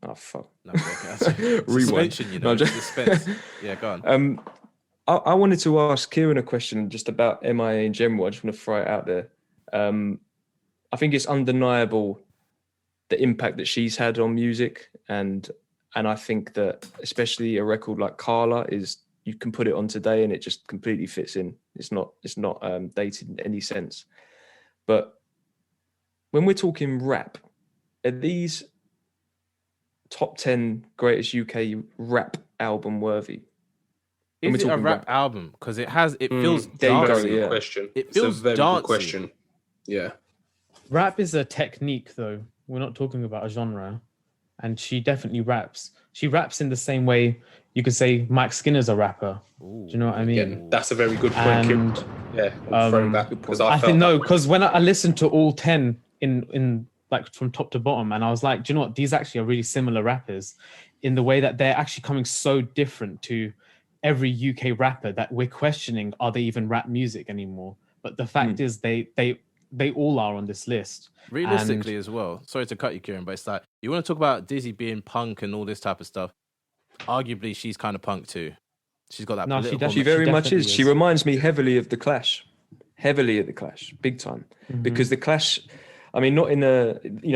Oh, fuck. No, I'm joking. Suspension, suspense. Yeah, go on. I wanted to ask Kieran a question just about MIA in general. I just want to throw it out there. I think it's undeniable the impact that she's had on music, and I think that especially a record like Carla you can put it on today and it just completely fits in. It's not dated in any sense. But when we're talking rap, are these top 10 greatest UK rap album worthy? Is it a rap album? Because it feels dancey. Question. It feels a very dancey. Good question. Yeah. Rap is a technique, though. We're not talking about a genre. And she definitely raps. She raps in the same way you could say Mike Skinner's a rapper. Do you know what I mean? Yeah, that's a very good point. And, because because when I listened to all 10 in like from top to bottom, and I was like, do you know what? These actually are really similar rappers in the way that they're actually coming so different to every UK rapper that we're questioning, are they even rap music anymore? But the fact is they all are on this list. Realistically as well, sorry to cut you, Kieran, but it's like, you want to talk about Dizzy being punk and all this type of stuff. Arguably, she's kind of punk too. She's got that. No, she very much is. She reminds me heavily of The Clash. Heavily of The Clash, big time. Mm-hmm. Because The Clash, I mean, not in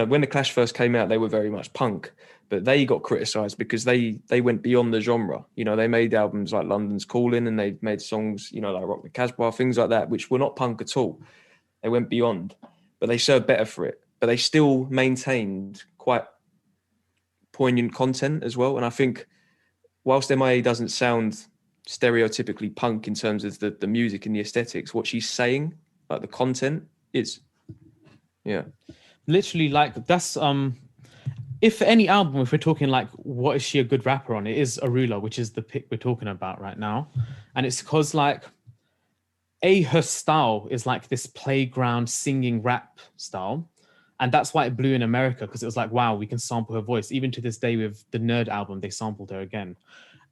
when The Clash first came out, they were very much punk, but they got criticised because they went beyond the genre. They made albums like London's Calling, and they made songs, like Rock the Casbah, things like that, which were not punk at all. They went beyond, but they served better for it. But they still maintained quite poignant content as well. And I think whilst MIA doesn't sound stereotypically punk in terms of the music and the aesthetics, what she's saying, like the content, is, literally like that's if any album, if we're talking like, what is she a good rapper on? It is Arula, which is the pick we're talking about right now. And it's because like, her style is like this playground singing rap style. And that's why it blew in America, because it was like, wow, we can sample her voice. Even to this day with the Nerd album, they sampled her again.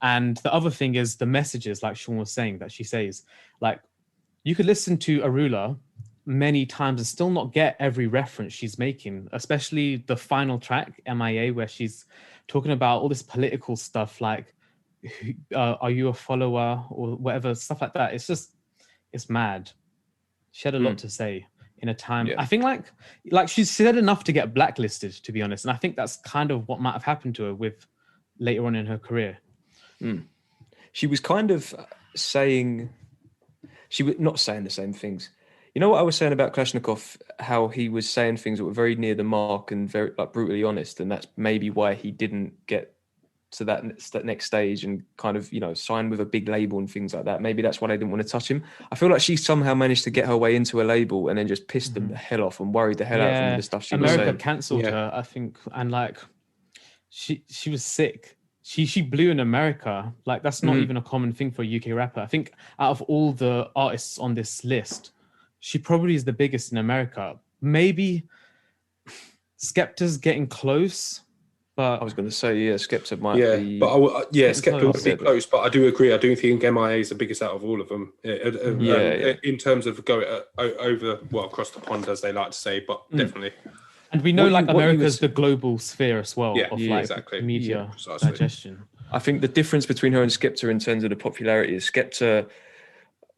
And the other thing is the messages, like Sean was saying, that she says, like, you could listen to Arula many times and still not get every reference she's making, especially the final track, MIA, where she's talking about all this political stuff, like, are you a follower or whatever, stuff like that. It's mad. She had a lot to say in a time. I think like she's said enough to get blacklisted, to be honest. And I think that's kind of what might have happened to her with later on in her career. She was kind of saying, she was not saying the same things. You know what I was saying about Kalashnikov, how he was saying things that were very near the mark and very like brutally honest, and that's maybe why he didn't get to that next stage and kind of, you know, sign with a big label and things like that. Maybe that's why they didn't want to touch him. I feel like she somehow managed to get her way into a label and then just pissed them the hell off and worried the hell out of them with the stuff she was saying. America cancelled her, I think, and like she was sick. She blew in America. Like that's not even a common thing for a UK rapper. I think out of all the artists on this list, she probably is the biggest in America. Maybe Skepta's getting close, but I was going to say, Skepta might be. But Skepta would be close. But I do agree. I do think MIA is the biggest out of all of them. In terms of going over, across the pond, as they like to say, but definitely. And we know, America's the global sphere as well of exactly. media digestion. I think the difference between her and Skepta in terms of the popularity is Skepta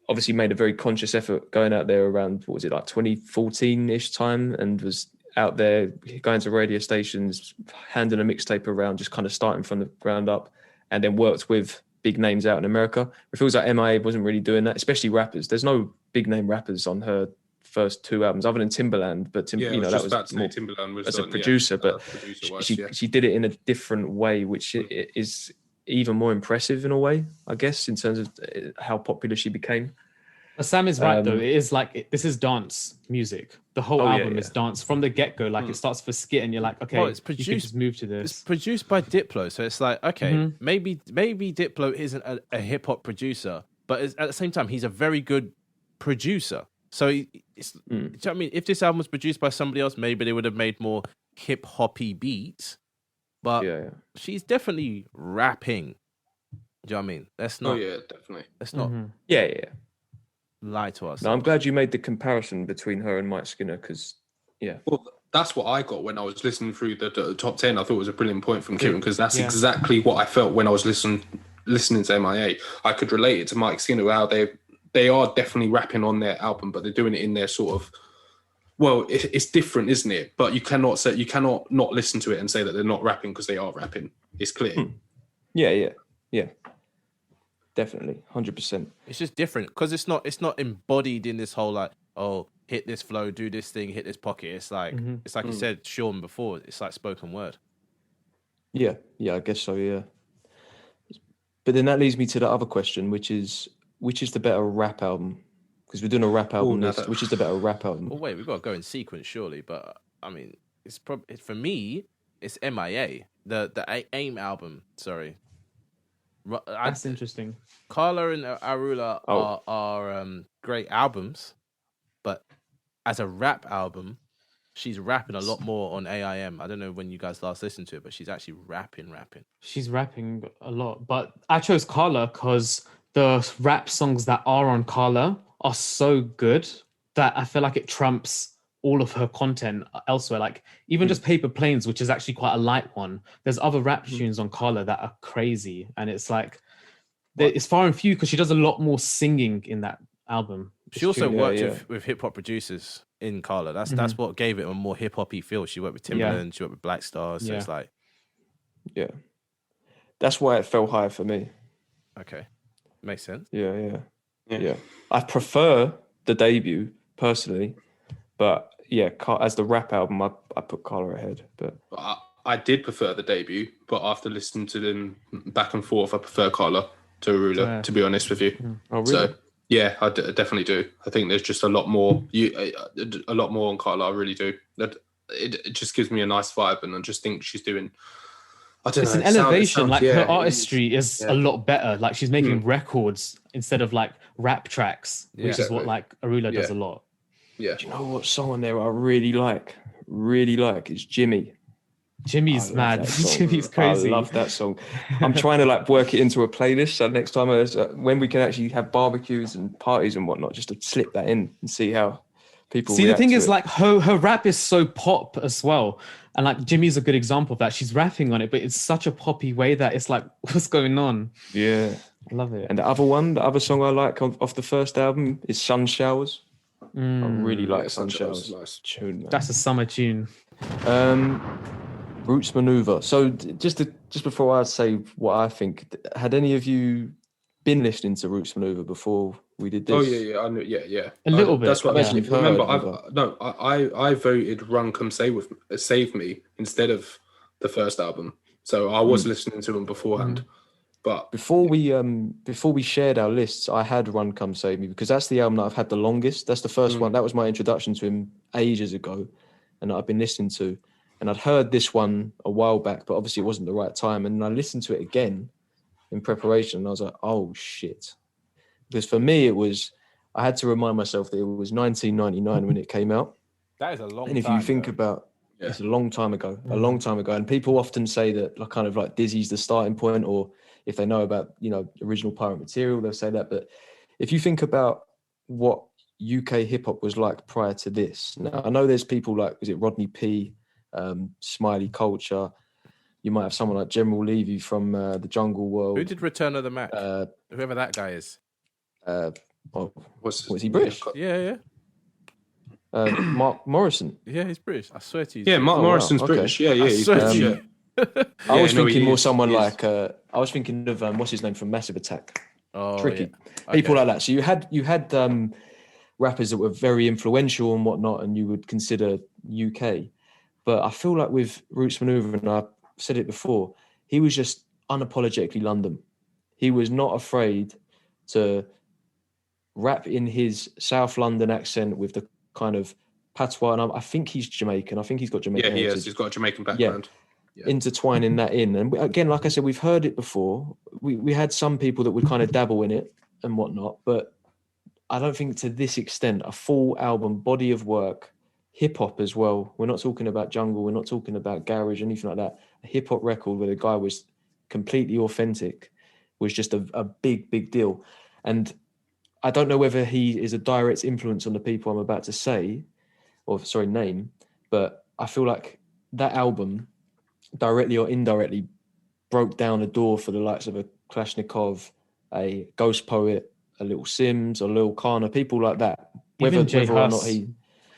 obviously made a very conscious effort going out there around, 2014-ish time, and was out there going to radio stations, handing a mixtape around, just kind of starting from the ground up, and then worked with big names out in America. It feels like MIA wasn't really doing that, especially rappers. There's no big name rappers on her first two albums other than Timbaland, but that was more Timbaland was as a producer, but she did it in a different way, which is even more impressive in a way, I guess, in terms of how popular she became. But Sam is right though. It is like this is dance music. The whole album is dance from the get go. Like it starts with a skit, and you're like, okay, it's produced, you can just move to this. It's produced by Diplo, so it's like, okay, maybe Diplo isn't a hip hop producer, but at the same time, he's a very good producer. So do you know what I mean? If this album was produced by somebody else, maybe they would have made more hip hoppy beats. But she's definitely rapping. Do you know what I mean? Let's not. Oh yeah, definitely. Let's not. Lie to us. No, I'm glad you made the comparison between her and Mike Skinner, because well, that's what I got when I was listening through the top 10. I thought it was a brilliant point from Kieran, because that's exactly what I felt when I was listening to MIA. I could relate it to Mike Skinner, how they are definitely rapping on their album, but they're doing it in their sort of, it's different, isn't it? But you cannot not listen to it and say that they're not rapping, because they are rapping. It's clear. Yeah. Definitely, 100%. It's just different because it's not embodied in this whole like, oh, hit this flow, do this thing, hit this pocket. It's like you said, Sean, before. It's like spoken word. Yeah, I guess so. Yeah, but then that leads me to the other question, which is the better rap album? Because we're doing a rap album list. Which is the better rap album? Well, wait, we've got to go in sequence, surely. But I mean, it's probably for me, it's MIA, the AIM album. Sorry. That's interesting. Carla and Arula are great albums, but as a rap album, she's rapping a lot more on AIM. I don't know when you guys last listened to it, but she's actually rapping. She's rapping a lot, but I chose Carla because the rap songs that are on Carla are so good that I feel like it trumps all of her content elsewhere. Like even just Paper Planes, which is actually quite a light one. There's other rap tunes on Carla that are crazy, and it's like it's far and few because she does a lot more singing in that album. She also worked with hip hop producers in Carla. That's what gave it a more hip hoppy feel. She worked with Timbaland, she worked with Black Stars. So it's like, that's why it fell higher for me. Okay, makes sense. Yeah. I prefer the debut personally. But as the rap album, I put Carla ahead. But I did prefer the debut, but after listening to them back and forth, I prefer Carla to Arula, to be honest with you. Oh, really? So I definitely do. I think there's just a lot more on Carla. I really do. it just gives me a nice vibe, and I just think she's doing. I don't It's know. an elevation. Like yeah, her it artistry is Yeah. a lot better. Like she's making records instead of like rap tracks, which is what Exactly. like Arula does Yeah. a lot. Yeah. Do you know what song on there I really like? Really like? It's Jimmy. Jimmy's I love mad. that song. Jimmy's crazy. I love that song. I'm trying to like work it into a playlist. So next time, when we can actually have barbecues and parties and whatnot, just to slip that in and see how people. See, the react thing to is, it. like her rap is so pop as well, and like Jimmy's a good example of that. She's rapping on it, but it's such a poppy way that it's like, what's going on? yeah. I love it. And the other song I like off the first album is Sun Showers. I really like Sun Showers. Nice. Tune, man. That's a summer tune. Roots Maneuver. So just before I say what I think, had any of you been listening to Roots Maneuver before we did this? Oh yeah, I knew, yeah. A little bit, That's what yeah. I You've remember. heard, I voted "Run Come Save Me" instead of the first album, so I was listening to them beforehand. But Before we shared our lists, I had Run Come Save Me because that's the album that I've had the longest. That's the first one. That was my introduction to him ages ago, and I've been listening to. And I'd heard this one a while back, but obviously it wasn't the right time. And I listened to it again in preparation, and I was like, "Oh shit!" Because for me, I had to remind myself that it was 1999 when it came out. That is a long time. And if you think about, it's a long time ago, and people often say that, like, kind of like Dizzy's the starting point, or if they know about, original Pirate Material, they'll say that. But if you think about what UK hip hop was like prior to this, now I know there's people like, was it Rodney P, Smiley Culture? You might have someone like General Levy from the Jungle World. Who did Return of the Mac? Whoever that guy is. Was he British? Yeah. Mark Morrison. Yeah, he's British. I swear to you. yeah, Mark wow, Morrison's okay. British. Yeah, I he's swear to British. you. I was no, thinking he more is, someone he is. like I was thinking of what's his name from Massive Attack. Oh, Tricky. yeah. People Okay. like that. So you had rappers that were very influential and whatnot, and you would consider UK. But I feel like with Roots Maneuver, and I said it before, he was just unapologetically London. He was not afraid to rap in his South London accent with the kind of patois. And I think he's Jamaican. I think he's got Jamaican Yeah, he heritage. is. He's got a Jamaican background. Yeah. Intertwining that in. And again, like I said, we've heard it before. We had some people that would kind of dabble in it and whatnot, but I don't think to this extent, a full album, body of work, hip hop as well. We're not talking about jungle. We're not talking about garage, anything like that. A hip hop record where the guy was completely authentic was just a big, big deal. And I don't know whether he is a direct influence on the people I'm about to say, name, but I feel like that album, directly or indirectly, broke down a door for the likes of a Kalashnikov, a Ghost Poet, a Little Sims, a Lil Kana, people like that. Even J Whether or Hus. not he,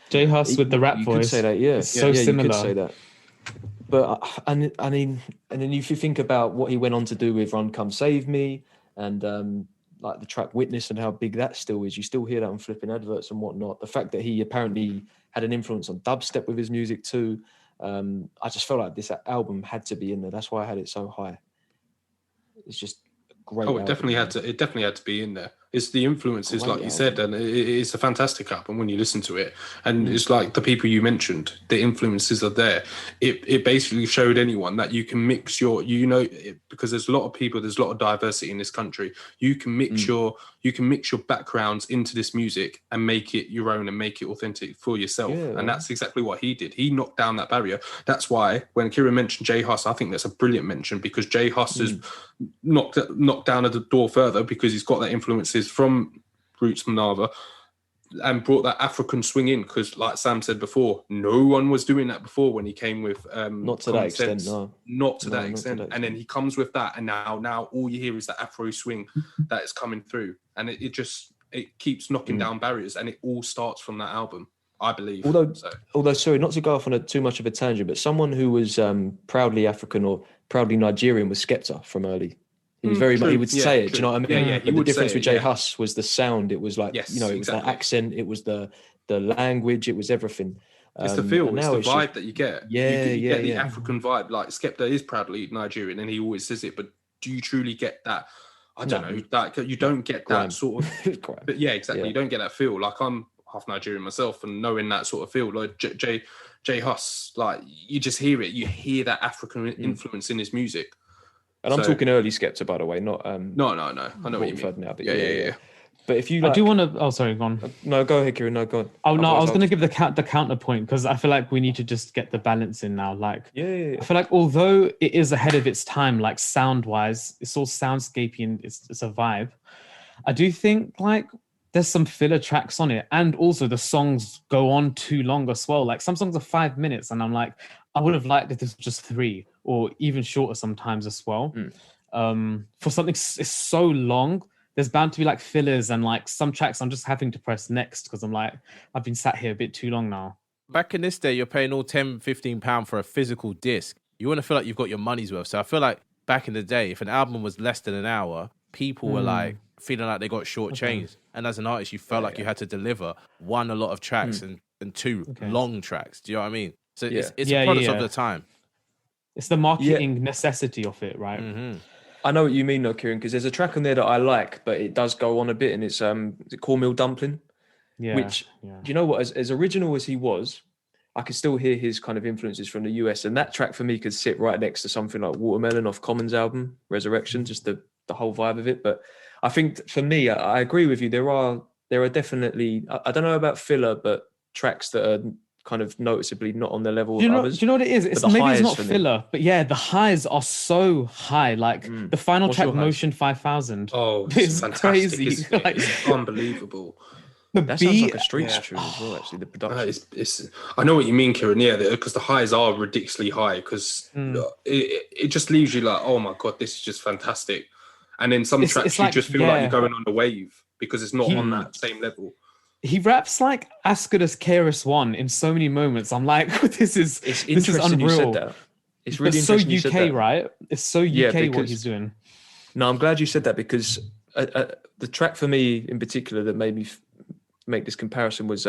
J Hus with the rap you voice. could say that, yeah, It's so You similar. could say that. But I mean, and then if you think about what he went on to do with Run Come Save Me, and like the track Witness and how big that still is, you still hear that on flipping adverts and whatnot. The fact that he apparently had an influence on dubstep with his music too. I just felt like this album had to be in there. That's why I had it so high. It's just a great. Oh, album, it definitely had to. It definitely had to be in there. It's the influences, Great like you said, and it's a fantastic album when you listen to it. And it's like the people you mentioned, the influences are there. It basically showed anyone that you can mix because there's a lot of people, there's a lot of diversity in this country. You can mix your backgrounds into this music and make it your own and make it authentic for yourself. Yeah. And that's exactly what he did. He knocked down that barrier. That's why when Kieran mentioned J Hus, I think that's a brilliant mention, because J Hus has knocked down at the door further, because he's got that influences from Roots Maneuver and brought that African swing in, because like Sam said before, no one was doing that before when he came with not to that extent, no. Not to that not extent. to that And then he comes with that, and now all you hear is that Afro swing that is coming through, and it keeps knocking down barriers, and it all starts from that album, I believe. Although, sorry, not to go off on too much of a tangent, but someone who was proudly African or proudly Nigerian was Skepta from early. He was very much, he would say it. True. Do you know what I mean? Yeah, But the difference with J Hus was the sound. It was like, Yes, it was exactly. the accent, it was the language, it was everything. It's the feel, and it's now the vibe that you get. You get the yeah. African vibe. Like Skepta is proudly Nigerian, and he always says it. But do you truly get that? I don't know. That you don't get that Grime. sort of. But yeah, exactly. Yeah. You don't get that feel. Like half Nigerian myself, and knowing that sort of feel, like Jay Huss, like you just hear it. You hear that African influence in his music. And I'm talking early Skepta, by the way, not No. I know what you mean. now, but Yeah. But if you, I do want to. Oh, sorry, go on. No, go ahead, Kieran. No, go on. Oh no, I was Otherwise, going to give the counterpoint because I feel like we need to just get the balance in now. Like, Yeah. I feel like although it is ahead of its time, like sound wise, it's all soundscapey and it's a vibe. I do think like there's some filler tracks on it, and also the songs go on too long as well. Like some songs are 5 minutes, and I'm like, I would have liked if this was just 3 or even shorter sometimes as well. For something is so long, there's bound to be like fillers and like some tracks I'm just having to press next because I'm like, I've been sat here a bit too long now. Back in this day, you're paying all £10-15 for a physical disc. You want to feel like you've got your money's worth. So I feel like back in the day, if an album was less than an hour, people were like feeling like they got shortchanged. And as an artist, you felt like you had to deliver one, a lot of tracks and two long tracks. Do you know what I mean? So it's a product of the time. It's the marketing necessity of it, right? Mm-hmm. I know what you mean, though, Kieran, because there's a track on there that I like, but it does go on a bit, and it's Cornmeal Dumpling. Yeah. Which, do you know what? As original as he was, I can still hear his kind of influences from the US, and that track for me could sit right next to something like Watermelon off Common's album Resurrection, just the whole vibe of it. But I think for me, I agree with you. There are definitely, I don't know about filler, but tracks that are kind of noticeably not on the level of others. Do you know what it is? It's maybe it's not filler, but yeah, the highs are so high. Like the final track, Motion 5000. Oh, it's fantastic, crazy. isn't it? Like, It's unbelieved. That sounds like a Streets tune as well, actually, the production. I know what you mean, Kieran, because the highs are ridiculously high, because it just leaves you like, oh my God, this is just fantastic. And then some tracks you just feel like you're going on the wave because it's not on that same level. He raps like as good as KRS-One in so many moments. I'm like, this is unreal. You said that. It's really so interesting UK, right? It's so UK what he's doing. No, I'm glad you said that, because the track for me in particular that made me make this comparison was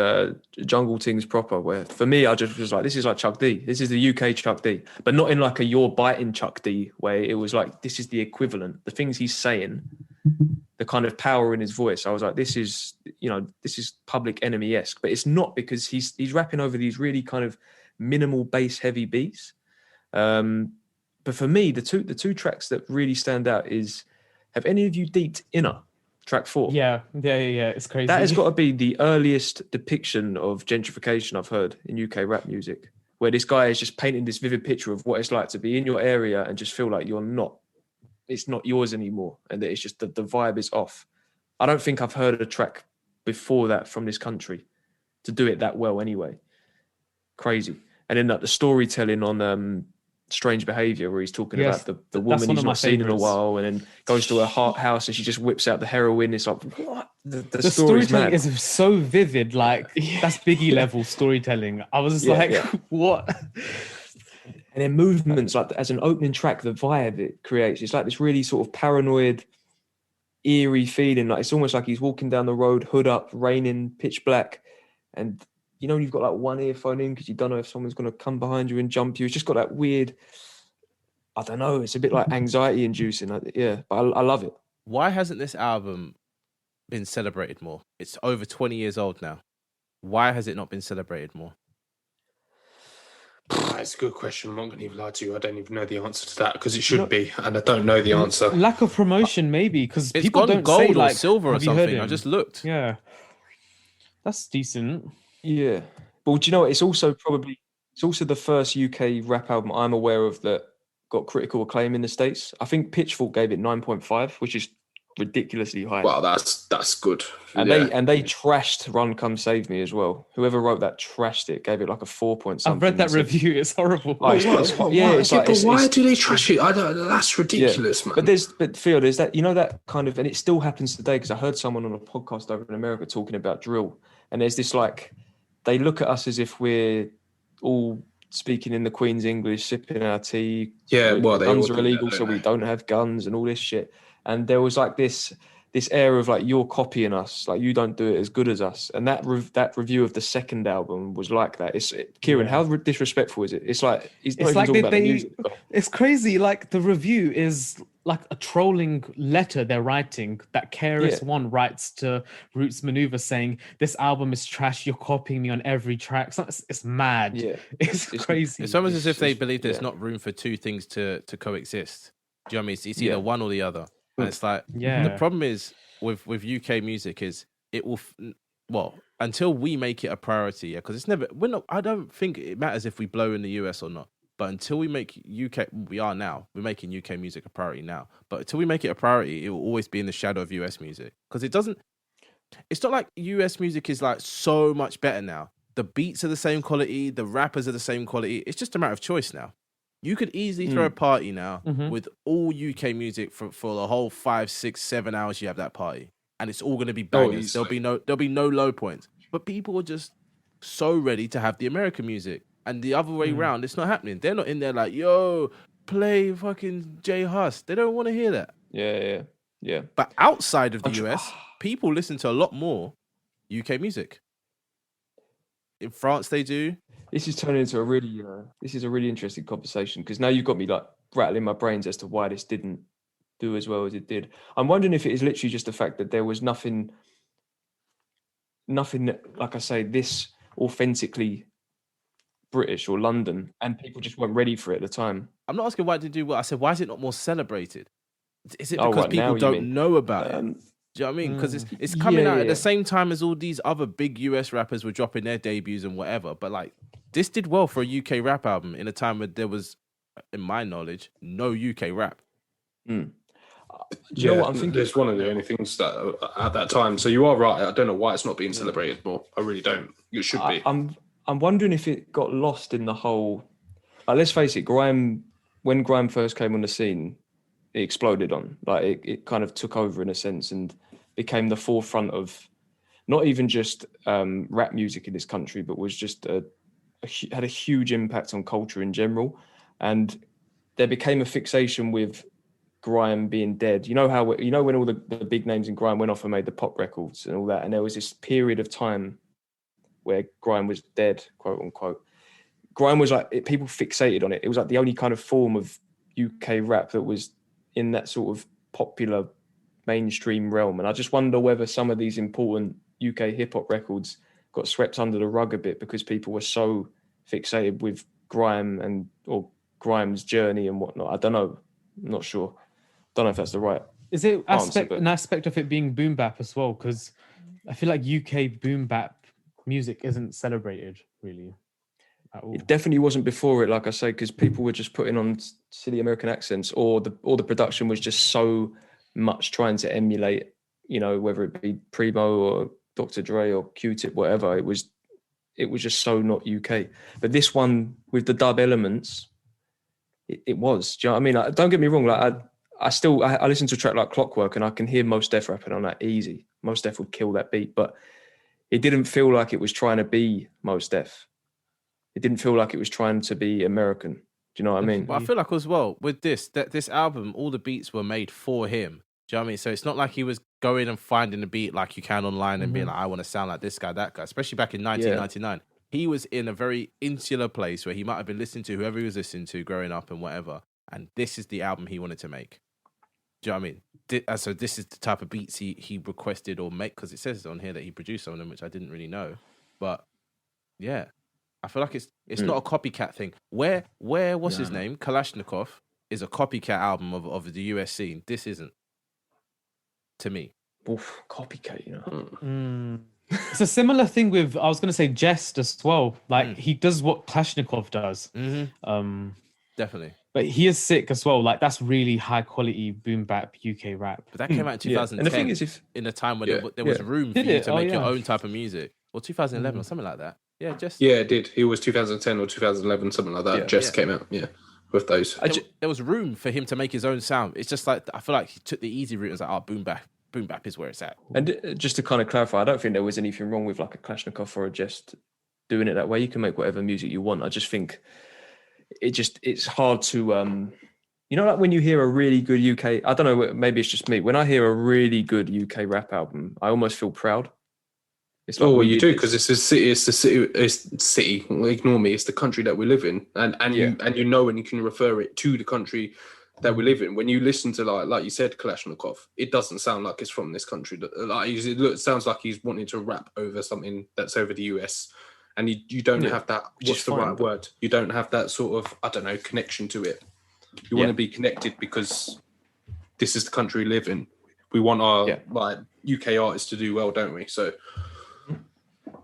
Jungle Things proper, where for me I just was like, this is like Chuck D. This is the UK Chuck D, but not in like a you're biting Chuck D way. It was like, this is the equivalent. The things he's saying, the kind of power in his voice. I was like, this is Public Enemy-esque, but it's not, because he's rapping over these really kind of minimal bass heavy beats. But for me, the two tracks that really stand out is, have any of you deeped Inner? Track 4. Yeah. It's crazy. That has got to be the earliest depiction of gentrification I've heard in UK rap music, where this guy is just painting this vivid picture of what it's like to be in your area and just feel like it's not yours anymore, and that it's just the vibe is off. I don't think I've heard a track before that from this country to do it that well anyway. Crazy. And then the storytelling on Strange Behavior, where he's talking about the woman he's not seen in a while, and then goes to her house and she just whips out the heroin. It's like, what? The storytelling is so vivid. Like that's Biggie level storytelling. I was just what? And then movements, like as an opening track, the vibe it creates, it's like this really sort of paranoid, eerie feeling. Like it's almost like he's walking down the road, hood up, raining, pitch black, and you've got like one earphone in because you don't know if someone's going to come behind you and jump you. It's just got that weird, I don't know, it's a bit like anxiety inducing. But I love it. Why hasn't this album been celebrated more? It's over 20 years old now. Why has it not been celebrated more? That's a good question. I'm not going to even lie to you. I don't even know the answer to that, because it should be, and I don't know the answer. Lack of promotion, maybe, because it's people gone don't gold say or like silver or something. I just looked. Yeah, that's decent. Yeah, but do you know what? It's also the first UK rap album I'm aware of that got critical acclaim in the States. I think Pitchfork gave it 9.5, which is ridiculously high. Wow, that's good. And they trashed Run Come Save Me as well. Whoever wrote that trashed it, gave it like a 4 point something. I've read that review. It's horrible. Why do they trash it? That's ridiculous, man. But Theo, there's that, that kind of, and it still happens today, because I heard someone on a podcast over in America talking about drill, and there's this like, they look at us as if we're all speaking in the Queen's English, sipping our tea. Yeah, well, guns are illegal, so we don't have guns and all this shit. And there was like this air of like, you're copying us, like you don't do it as good as us. And that review of the second album was like that. Kieran, how disrespectful is it? It's like he's not even talking about the music. It's crazy. Like the review is like a trolling letter they're writing that KRS-One writes to Roots Maneuver saying, "This album is trash. You're copying me on every track." So it's mad. Yeah. It's crazy. It's almost as if they it's- believe there's yeah. not room for two things to coexist. Do you know what I mean? It's either Yeah. one or the other. And it's like, Yeah. the problem is with UK music is it will, well, until we make it a priority, because it's never, I don't think it matters if we blow in the US or not. But until we make UK, we are now, we're making UK music a priority now. But until we make it a priority, it will always be in the shadow of US music. Because it's not like US music is like so much better now. The beats are the same quality, the rappers are the same quality. It's just a matter of choice now. You could easily throw a party now with all UK music for the whole 5, 6, 7 hours you have that party. And it's all going to be bangers. There'll be no low points. But people are just so ready to have the American music. And the other way round, it's not happening. They're not in there like, yo, play fucking J Hus. They don't want to hear that. Yeah. But outside of the US, people listen to a lot more UK music. In France, they do. This is turning into a really interesting conversation, because now you've got me like rattling my brains as to why this didn't do as well as it did. I'm wondering if it is literally just the fact that there was nothing, like I say, this authentically British or London, and people just weren't ready for it at the time. I'm not asking why it didn't do well. I said, why is it not more celebrated? Is it Oh, because right, people now you don't mean. know about it? Do you know what I mean? Because it's coming out at the same time as all these other big US rappers were dropping their debuts and whatever. But like, this did well for a UK rap album in a time where there was, in my knowledge, no UK rap. Do you know what I'm thinking? It's one of the only things that at that time. So you are right. I don't know why it's not being celebrated more. I really don't. It should be. I'm wondering if it got lost in the whole. Like, let's face it, Grime. When Grime first came on the scene, it exploded on. Like it kind of took over in a sense and became the forefront of not even just rap music in this country, but was just had a huge impact on culture in general. And there became a fixation with Grime being dead. You know how when all the big names in Grime went off and made the pop records and all that, and there was this period of time where Grime was dead, quote unquote. Grime was like, people fixated on it. It was like the only kind of form of UK rap that was in that sort of popular mainstream realm. And I just wonder whether some of these important UK hip hop records got swept under the rug a bit because people were so fixated with Grime or Grime's journey and whatnot. I don't know. I'm not sure. Don't know if that's the right. Is it an aspect of it being boom bap as well? Because I feel like UK boom bap music isn't celebrated really at all. It definitely wasn't before it, like I say, because people were just putting on silly American accents, or the production was just so much trying to emulate, whether it be Primo or Dr. Dre or Q-Tip, whatever. It was just so not UK. But this one with the dub elements, it was. Do you know what I mean? Like, don't get me wrong. Like I listen to a track like Clockwork and I can hear Mos Def rapping on that easy. Mos Def would kill that beat, but it didn't feel like it was trying to be Mos Def. It didn't feel like it was trying to be American. Do you know what I mean? But I feel like as well with this album, all the beats were made for him. Do you know what I mean? So it's not like he was going and finding a beat like you can online and being like, I want to sound like this guy, that guy. Especially back in 1999, he was in a very insular place where he might have been listening to whoever he was listening to growing up and whatever. And this is the album he wanted to make. Do you know what I mean? So this is the type of beats he requested or make, because it says on here that he produced some of them, which I didn't really know. But yeah, I feel like it's not a copycat thing. Where what's his name? Kalashnikov is a copycat album of the US scene. This isn't, to me. Oof, copycat, It's a similar thing with, I was going to say, Jest as well. Like he does what Kalashnikov does. Definitely. But he is sick as well. Like that's really high quality boom bap UK rap. But that came out in 2010. And the thing is, in a time when there was room for you to make your own type of music. Or 2011 or something like that. Yeah, Jest. Yeah, it did. It was 2010 or 2011, something like that. Jest came out, with those. There was room for him to make his own sound. It's just like, I feel like he took the easy route and was like, boom bap is where it's at. And just to kind of clarify, I don't think there was anything wrong with like a Kalashnikov or a Jest doing it that way. You can make whatever music you want. I just think it's hard to, like when you hear a really good UK, I don't know, maybe it's just me. When I hear a really good UK rap album, I almost feel proud. It's like, you do, because it's the city. Ignore me. It's the country that we live in, and you know, and you can refer it to the country that we live in. When you listen to like you said, Kalashnikov, it doesn't sound like it's from this country. Like it sounds like he's wanting to rap over something that's over the US, and you don't have that. What's the right word? You don't have that sort of, I don't know, connection to it. You want to be connected because this is the country we live in. We want our like UK artists to do well, don't we? So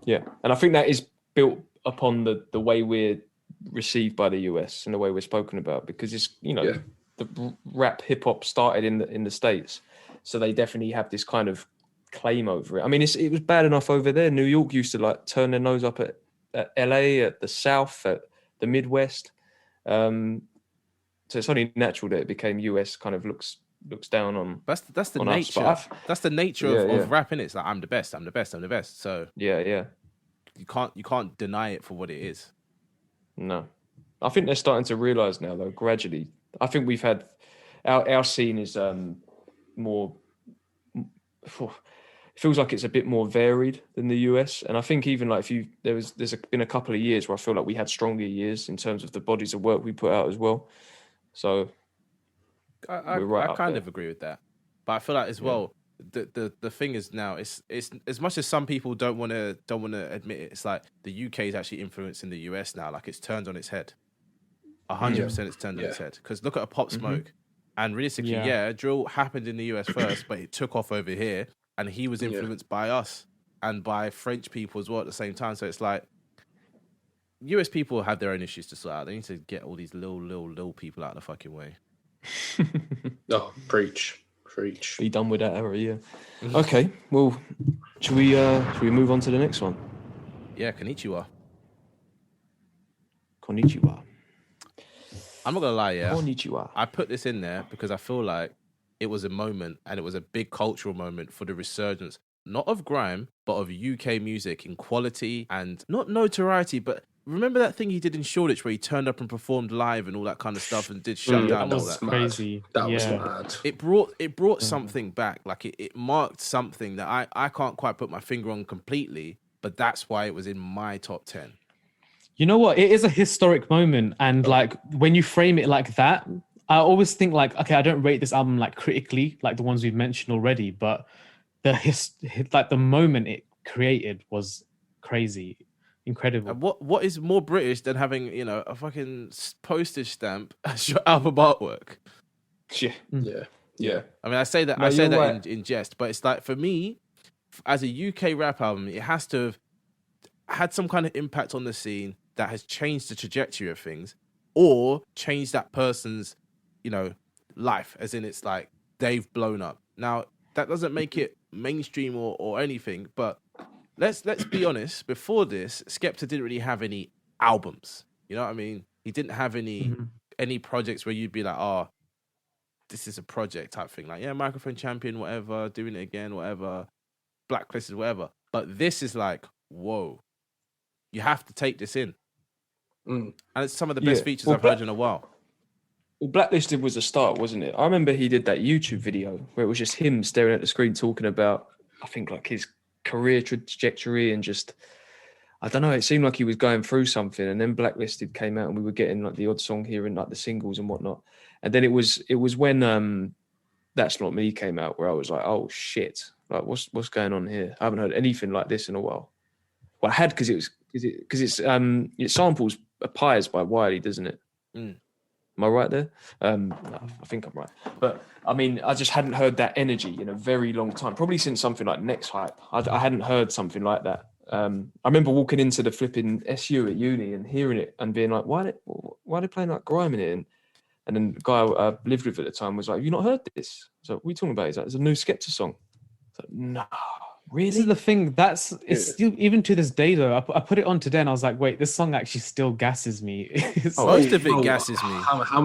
yeah, and I think that is built upon the way we're received by the US and the way we're spoken about, because it's the rap hip hop started in the States, so they definitely have this kind of claim over it. I mean, it was bad enough over there. New York used to like turn their nose up at LA, at the South, at the Midwest. So it's only natural that it became US kind of looks down on. That's the nature. That's the nature of rap, innit? It's like I'm the best. So yeah. You can't deny it for what it is. No, I think they're starting to realize now, though, gradually. I think we've had our scene is more. It feels like it's a bit more varied than the US, and I think even like there's been a couple of years where I feel like we had stronger years in terms of the bodies of work we put out as well. So I kind of agree with that, but I feel like as well the thing is now it's as much as some people don't want to admit it, it's like the UK is actually influencing the US now. Like it's turned on its head. 100% it's turned on its head, because look at a Pop Smoke, and realistically, drill happened in the US first, but it took off over here, and he was influenced by us and by French people as well at the same time. So it's like US people have their own issues to sort out. They need to get all these little people out of the fucking way. Oh, preach. Be done with that era, yeah. Okay, well, should we move on to the next one? Yeah, konnichiwa. I'm not gonna lie, Konnichiwa. I put this in there because I feel like it was a moment, and it was a big cultural moment for the resurgence, not of grime, but of UK music in quality and not notoriety, but remember that thing he did in Shoreditch where he turned up and performed live and all that kind of stuff and did shut down. That was crazy. That was mad. It brought something back. Like it marked something that I can't quite put my finger on completely, but that's why it was in my top 10. You know what? It is a historic moment, and like when you frame it like that, I always think like, okay, I don't rate this album like critically, like the ones we've mentioned already, but the moment it created was crazy. Incredible. And what is more British than having, a fucking postage stamp as your album artwork? Yeah. I mean, I say that right. in jest, but it's like, for me, as a UK rap album, it has to have had some kind of impact on the scene that has changed the trajectory of things, or changed that person's, life, as in it's like they've blown up. Now, that doesn't make it mainstream or anything, but let's be honest. Before this, Skepta didn't really have any albums. You know what I mean? He didn't have any projects where you'd be like, oh, this is a project type thing. Like, yeah, Microphone Champion, whatever, doing it again, whatever, Blacklisted, whatever. But this is like, whoa, you have to take this in. And it's some of the best features I've heard in a while. Well, Blacklisted was a start, wasn't it? I remember he did that YouTube video where it was just him staring at the screen talking about, I think, like his career trajectory and just, I don't know, it seemed like he was going through something, and then Blacklisted came out and we were getting like the odd song here and like the singles and whatnot. And then it was when That's Not Me came out, where I was like, oh shit, like what's going on here? I haven't heard anything like this in a while. Well, I had because it samples Pies by Wiley, doesn't it? Am I right there? I think I'm right. But I mean, I just hadn't heard that energy in a very long time. Probably since something like Next Hype. I hadn't heard something like that. I remember walking into the flipping SU at uni and hearing it and being like, why are they playing like grime in it? And then the guy I lived with at the time was like, have you not heard this? So what are you talking about? He's like, it's a new Skepta song. I was like, no. Really? This is the thing. It's still, even to this day though. I put it on today and I was like, wait, this song actually still gasses me. Most of it gasses me.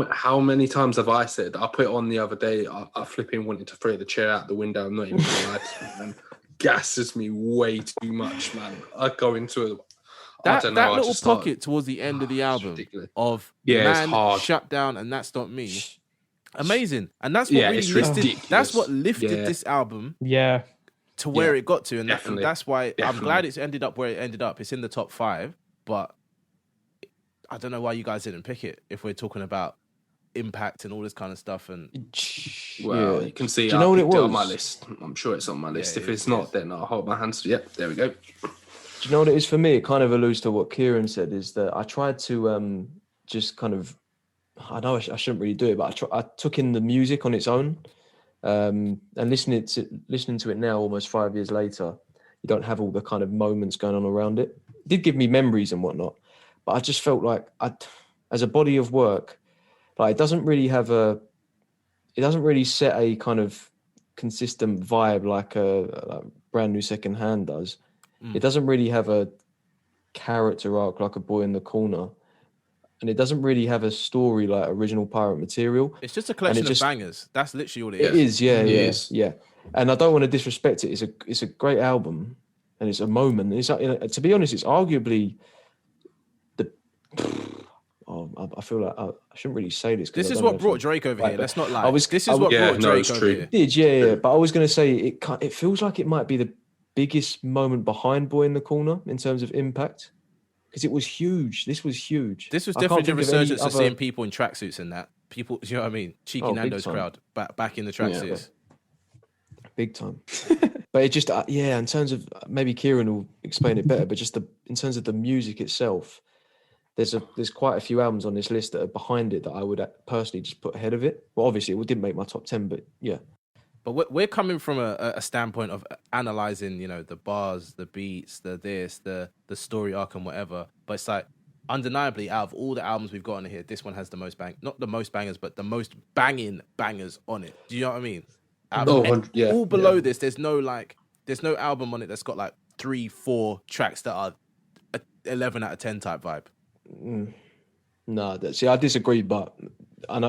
How many times have I said? I put it on the other day. I flipping wanted to throw the chair out the window. I'm not even gonna lie to you, man. Gasses me way too much, man. I go into that little pocket towards the end of the album of Man, Shut Down, and That's Not Me. Amazing, and that's what really lifted. That's what lifted this album. Yeah. To where it got to, and that's why I'm glad it's ended up where it ended up. It's in the top 5, but I don't know why you guys didn't pick it if we're talking about impact and all this kind of stuff. And Well, Yeah. you can see Do you know I what it picked it on my was? list. I'm sure it's on my list. Yeah, If it it's is, not, yes. then I'll hold my hands. Yep, there we go. Do you know what it is for me? It kind of alludes to what Kieran said. Is that I tried to just kind of, I know I shouldn't really do it, but I took in the music on its own, and listening to it now, almost 5 years later, you don't have all the kind of moments going on around it. It did give me memories and whatnot, but I just felt like as a body of work, like it doesn't really set a kind of consistent vibe like a Brand New Second Hand does. It doesn't really have a character arc like A Boy in the Corner, and it doesn't really have a story like original Pirate Material. it's just a collection just- of bangers. That's literally all it It is. is, yeah, It yeah, is. yeah. And I don't want to disrespect it. It's a great album, and it's a moment. It's to be honest, it's arguably the. Oh, I feel like I shouldn't really say this. 'cause This I is don't know what if brought I'm- Drake over Right, here. but Let's not lie. I was- This I is what was- brought Yeah, no, Drake it's over true. here. Did yeah, but I was going to say it feels like it might be the biggest moment behind Boy in the Corner in terms of impact, because it was huge. This was huge. This was I can't definitely the think of any resurgence of other- seeing people in tracksuits and that. People, you know what I mean? Cheeky Oh, big Nando's time. crowd back in the tracksuits. big time. But it just yeah, in terms of maybe Kieran will explain it better, but just in terms of the music itself, there's quite a few albums on this list that are behind it that I would personally just put ahead of it. Well, obviously it didn't make my top 10, but yeah. But we're coming from a standpoint of analyzing, you know, the bars, the beats, the story arc and whatever. But it's like undeniably, out of all the albums we've got on here, this one has the most not the most bangers, but the most banging bangers on it. Do you know what I mean? Out of 100 yeah, all below this, there's no album on it that's got like 3-4 tracks that are a 11 out of 10 type vibe. No, see, I disagree, but I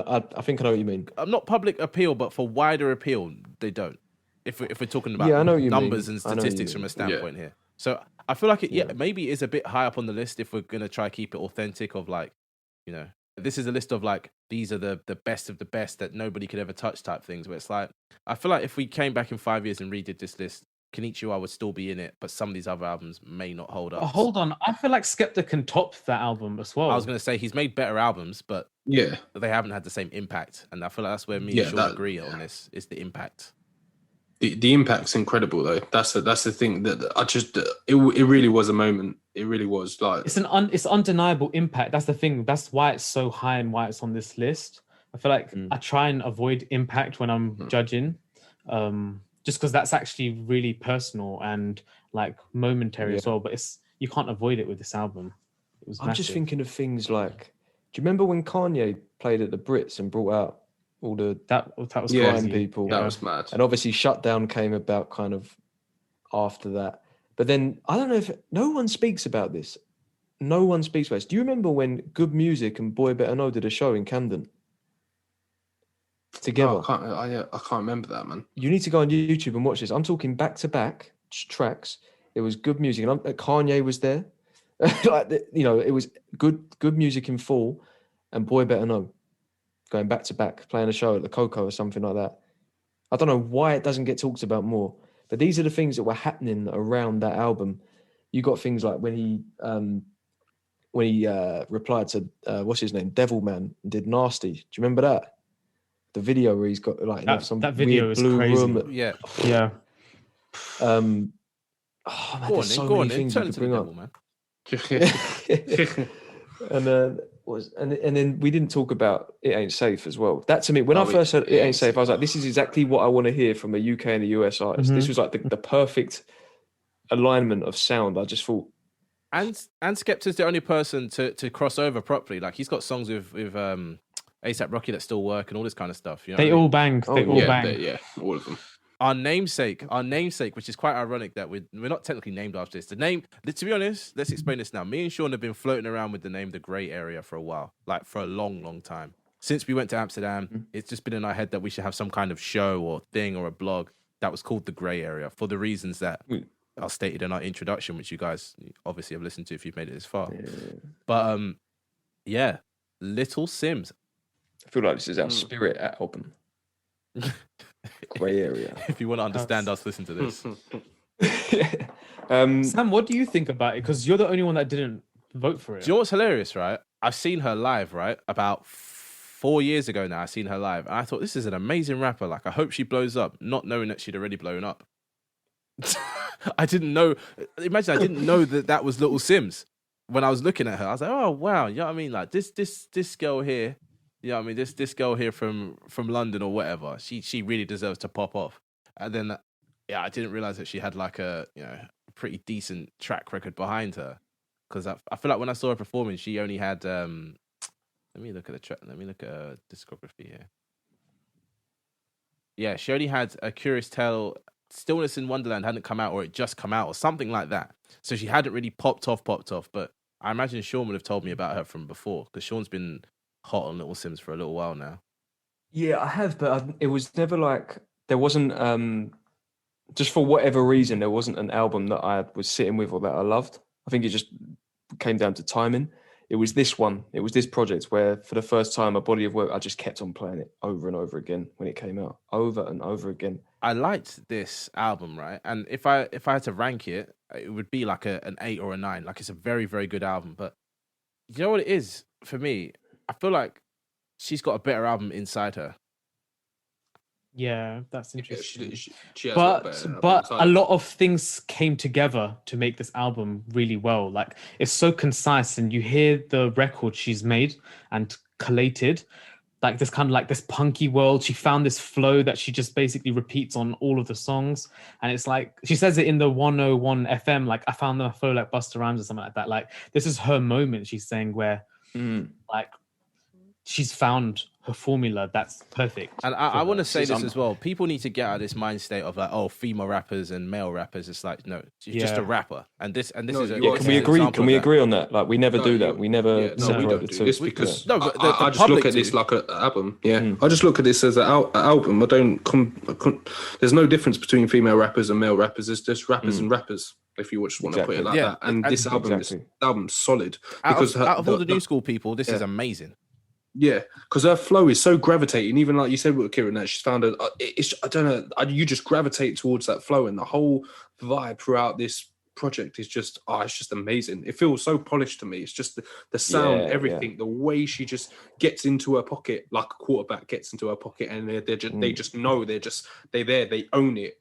think I know what you mean. Not public appeal, but for wider appeal, they don't. If we're talking about Yeah, I know what you numbers mean. and I know what you statistics from mean. a standpoint here. So I feel like Yeah. maybe it is a bit high up on the list if we're gonna try keep it authentic. Of like, you know, this is a list of like these are the best of the best that nobody could ever touch type things. But it's like I feel like if we came back in 5 years and redid this list, Konnichiwa would still be in it, but some of these other albums may not hold up. Oh, hold on, I feel like Skepta can top that album as well. I was gonna say he's made better albums, but yeah. they haven't had the same impact, and I feel like that's where me Yeah, and Sean that- agree on this is the impact. The impact's incredible though. That's the thing that I just it really was a moment. It really was like It's undeniable impact. That's the thing. That's why it's so high and why it's on this list. I feel like I try and avoid impact when I'm judging, just because that's actually really personal and like momentary as well. But you can't avoid it with this album. It was I'm just massive. thinking of things like, do you remember when Kanye played at the Brits and brought out all the that was Yeah, crazy. people? that was mad. And obviously Shutdown came about kind of after that. But then I don't know if no one speaks about this. No one speaks about this. Do you remember when Good Music and Boy Better Know did a show in Camden together? No, I can't remember that, man. You need to go on YouTube and watch this. I'm talking back to back tracks. It was Good Music, and Kanye was there. It was good music in full, and Boy Better Know going back to back, playing a show at the Coco or something like that. I don't know why it doesn't get talked about more, but these are the things that were happening around that album. You got things like when he replied to what's his name, Devilman, and did Nasty. Do you remember that? The video where he's got like some that video weird is blue crazy. room. Yeah, Yeah. Oh man, go on, there's so go on, many things turn you it could to the bring up. devil, man. and then we didn't talk about It Ain't Safe as well. That to me, when Oh, I first heard It Ain't Safe, I was like, this is exactly what I want to hear from a UK and a US artist. This was like the perfect alignment of sound. I just thought, And Skepta's the only person to cross over properly. Like he's got songs with ASAP Rocky that still work and all this kind of stuff. You know They what I mean? all bang. Oh, They all yeah, bang. all of them. Our namesake, which is quite ironic that we're not technically named after this. The name, to be honest, let's explain this now. Me and Sean have been floating around with the name The Grey Area for a while, like for a long, long time. Since we went to Amsterdam, it's just been in our head that we should have some kind of show or thing or a blog that was called The Grey Area for the reasons that are stated in our introduction, which you guys obviously have listened to if you've made it this far. But yeah, Little Sims. I feel like this is our spirit album. Grey area. If you want to understand us, listen to this. Sam, what do you think about it? Because you're the only one that didn't vote for it. Do you know what's hilarious, right? I've seen her live, right? About 4 years ago now. I seen her live, and I thought this is an amazing rapper. Like, I hope she blows up, not knowing that she'd already blown up. I didn't know. Imagine I didn't know that was Little Sims when I was looking at her. I was like, oh wow, you know what I mean? Like this girl here, you know what I mean? This girl here from London or whatever. She really deserves to pop off. And then yeah, I didn't realize that she had like a pretty decent track record behind her. Because I feel like when I saw her performing, she only had. Let me look at the track. Let me look at her discography here. Yeah, she only had A Curious Tale. Stillness in Wonderland hadn't come out, or it just come out, or something like that. So she hadn't really popped off. But I imagine Sean would have told me about her from before, because Sean's been hot on Little Sims for a little while now. Yeah, I have, but it was never like there wasn't. Just for whatever reason, there wasn't an album that I was sitting with or that I loved. I think it just came down to timing. It was this one. It was this project where, for the first time, a body of work, I just kept on playing it over and over again when it came out, over and over again. I liked this album, right? And if I had to rank it, it would be like an 8 or a 9. Like, it's a very, very good album. But you know what it is for me? I feel like she's got a better album inside her. Yeah, that's interesting. She has but a lot of things came together to make this album really well. Like, it's so concise, and you hear the record she's made and collated, like this kind of like this punky world. She found this flow that she just basically repeats on all of the songs, and it's like she says it in the 101 FM. Like, I found the flow like Busta Rhymes or something like that. Like, this is her moment. She's saying where like she's found her formula that's perfect. And I want to say this as well. People need to get out of this mind state of like, oh, female rappers and male rappers. It's like, no, she's just a rapper. And this is a, can we agree? Can we agree on that? Like, we never do that. We never separate we don't the do two. this because I just look at this like an album. Yeah, I just look at this as an album. I don't. There's no difference between female rappers and male rappers. There's just rappers and rappers. If you just want to put it like that. And this album's solid because out of all the new school people, this is amazing. Yeah, because her flow is so gravitating. Even like you said with Kieran, that she's found I don't know. You just gravitate towards that flow, and the whole vibe throughout this project is just it's just amazing. It feels so polished to me. It's just the sound, everything, the way she just gets into her pocket like a quarterback gets into her pocket, and they just know they're there, they own it.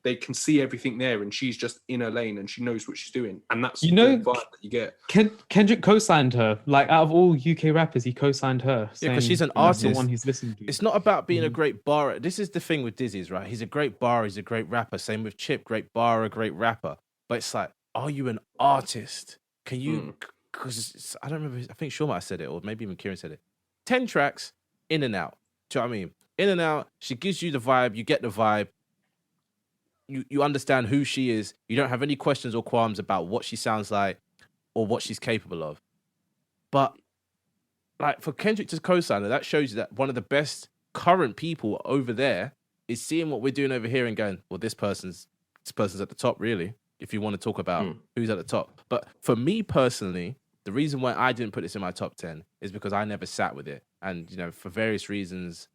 They can see everything there, and she's just in her lane, and she knows what she's doing, and that's the vibe that you get. Kendrick co-signed her. Like, out of all UK rappers, he co-signed her. Yeah, because she's an artist. The one he's listening to. It's not about being a great barrer. This is the thing with Dizzy's, right? He's a great barrer. He's a great rapper. Same with Chip, great barrer, great rapper. But it's like, are you an artist? Can you? Because I don't remember. I think Sean might have said it, or maybe even Kieran said it. 10 tracks, in and out. Do you know what I mean? In and out. She gives you the vibe. You get the vibe. You understand who she is. You don't have any questions or qualms about what she sounds like or what she's capable of. But like, for Kendrick to co-sign her, that shows you that one of the best current people over there is seeing what we're doing over here and going, well, this person's at the top, really. If you want to talk about who's at the top. But for me personally, the reason why I didn't put this in my top 10 is because I never sat with it. And, for various reasons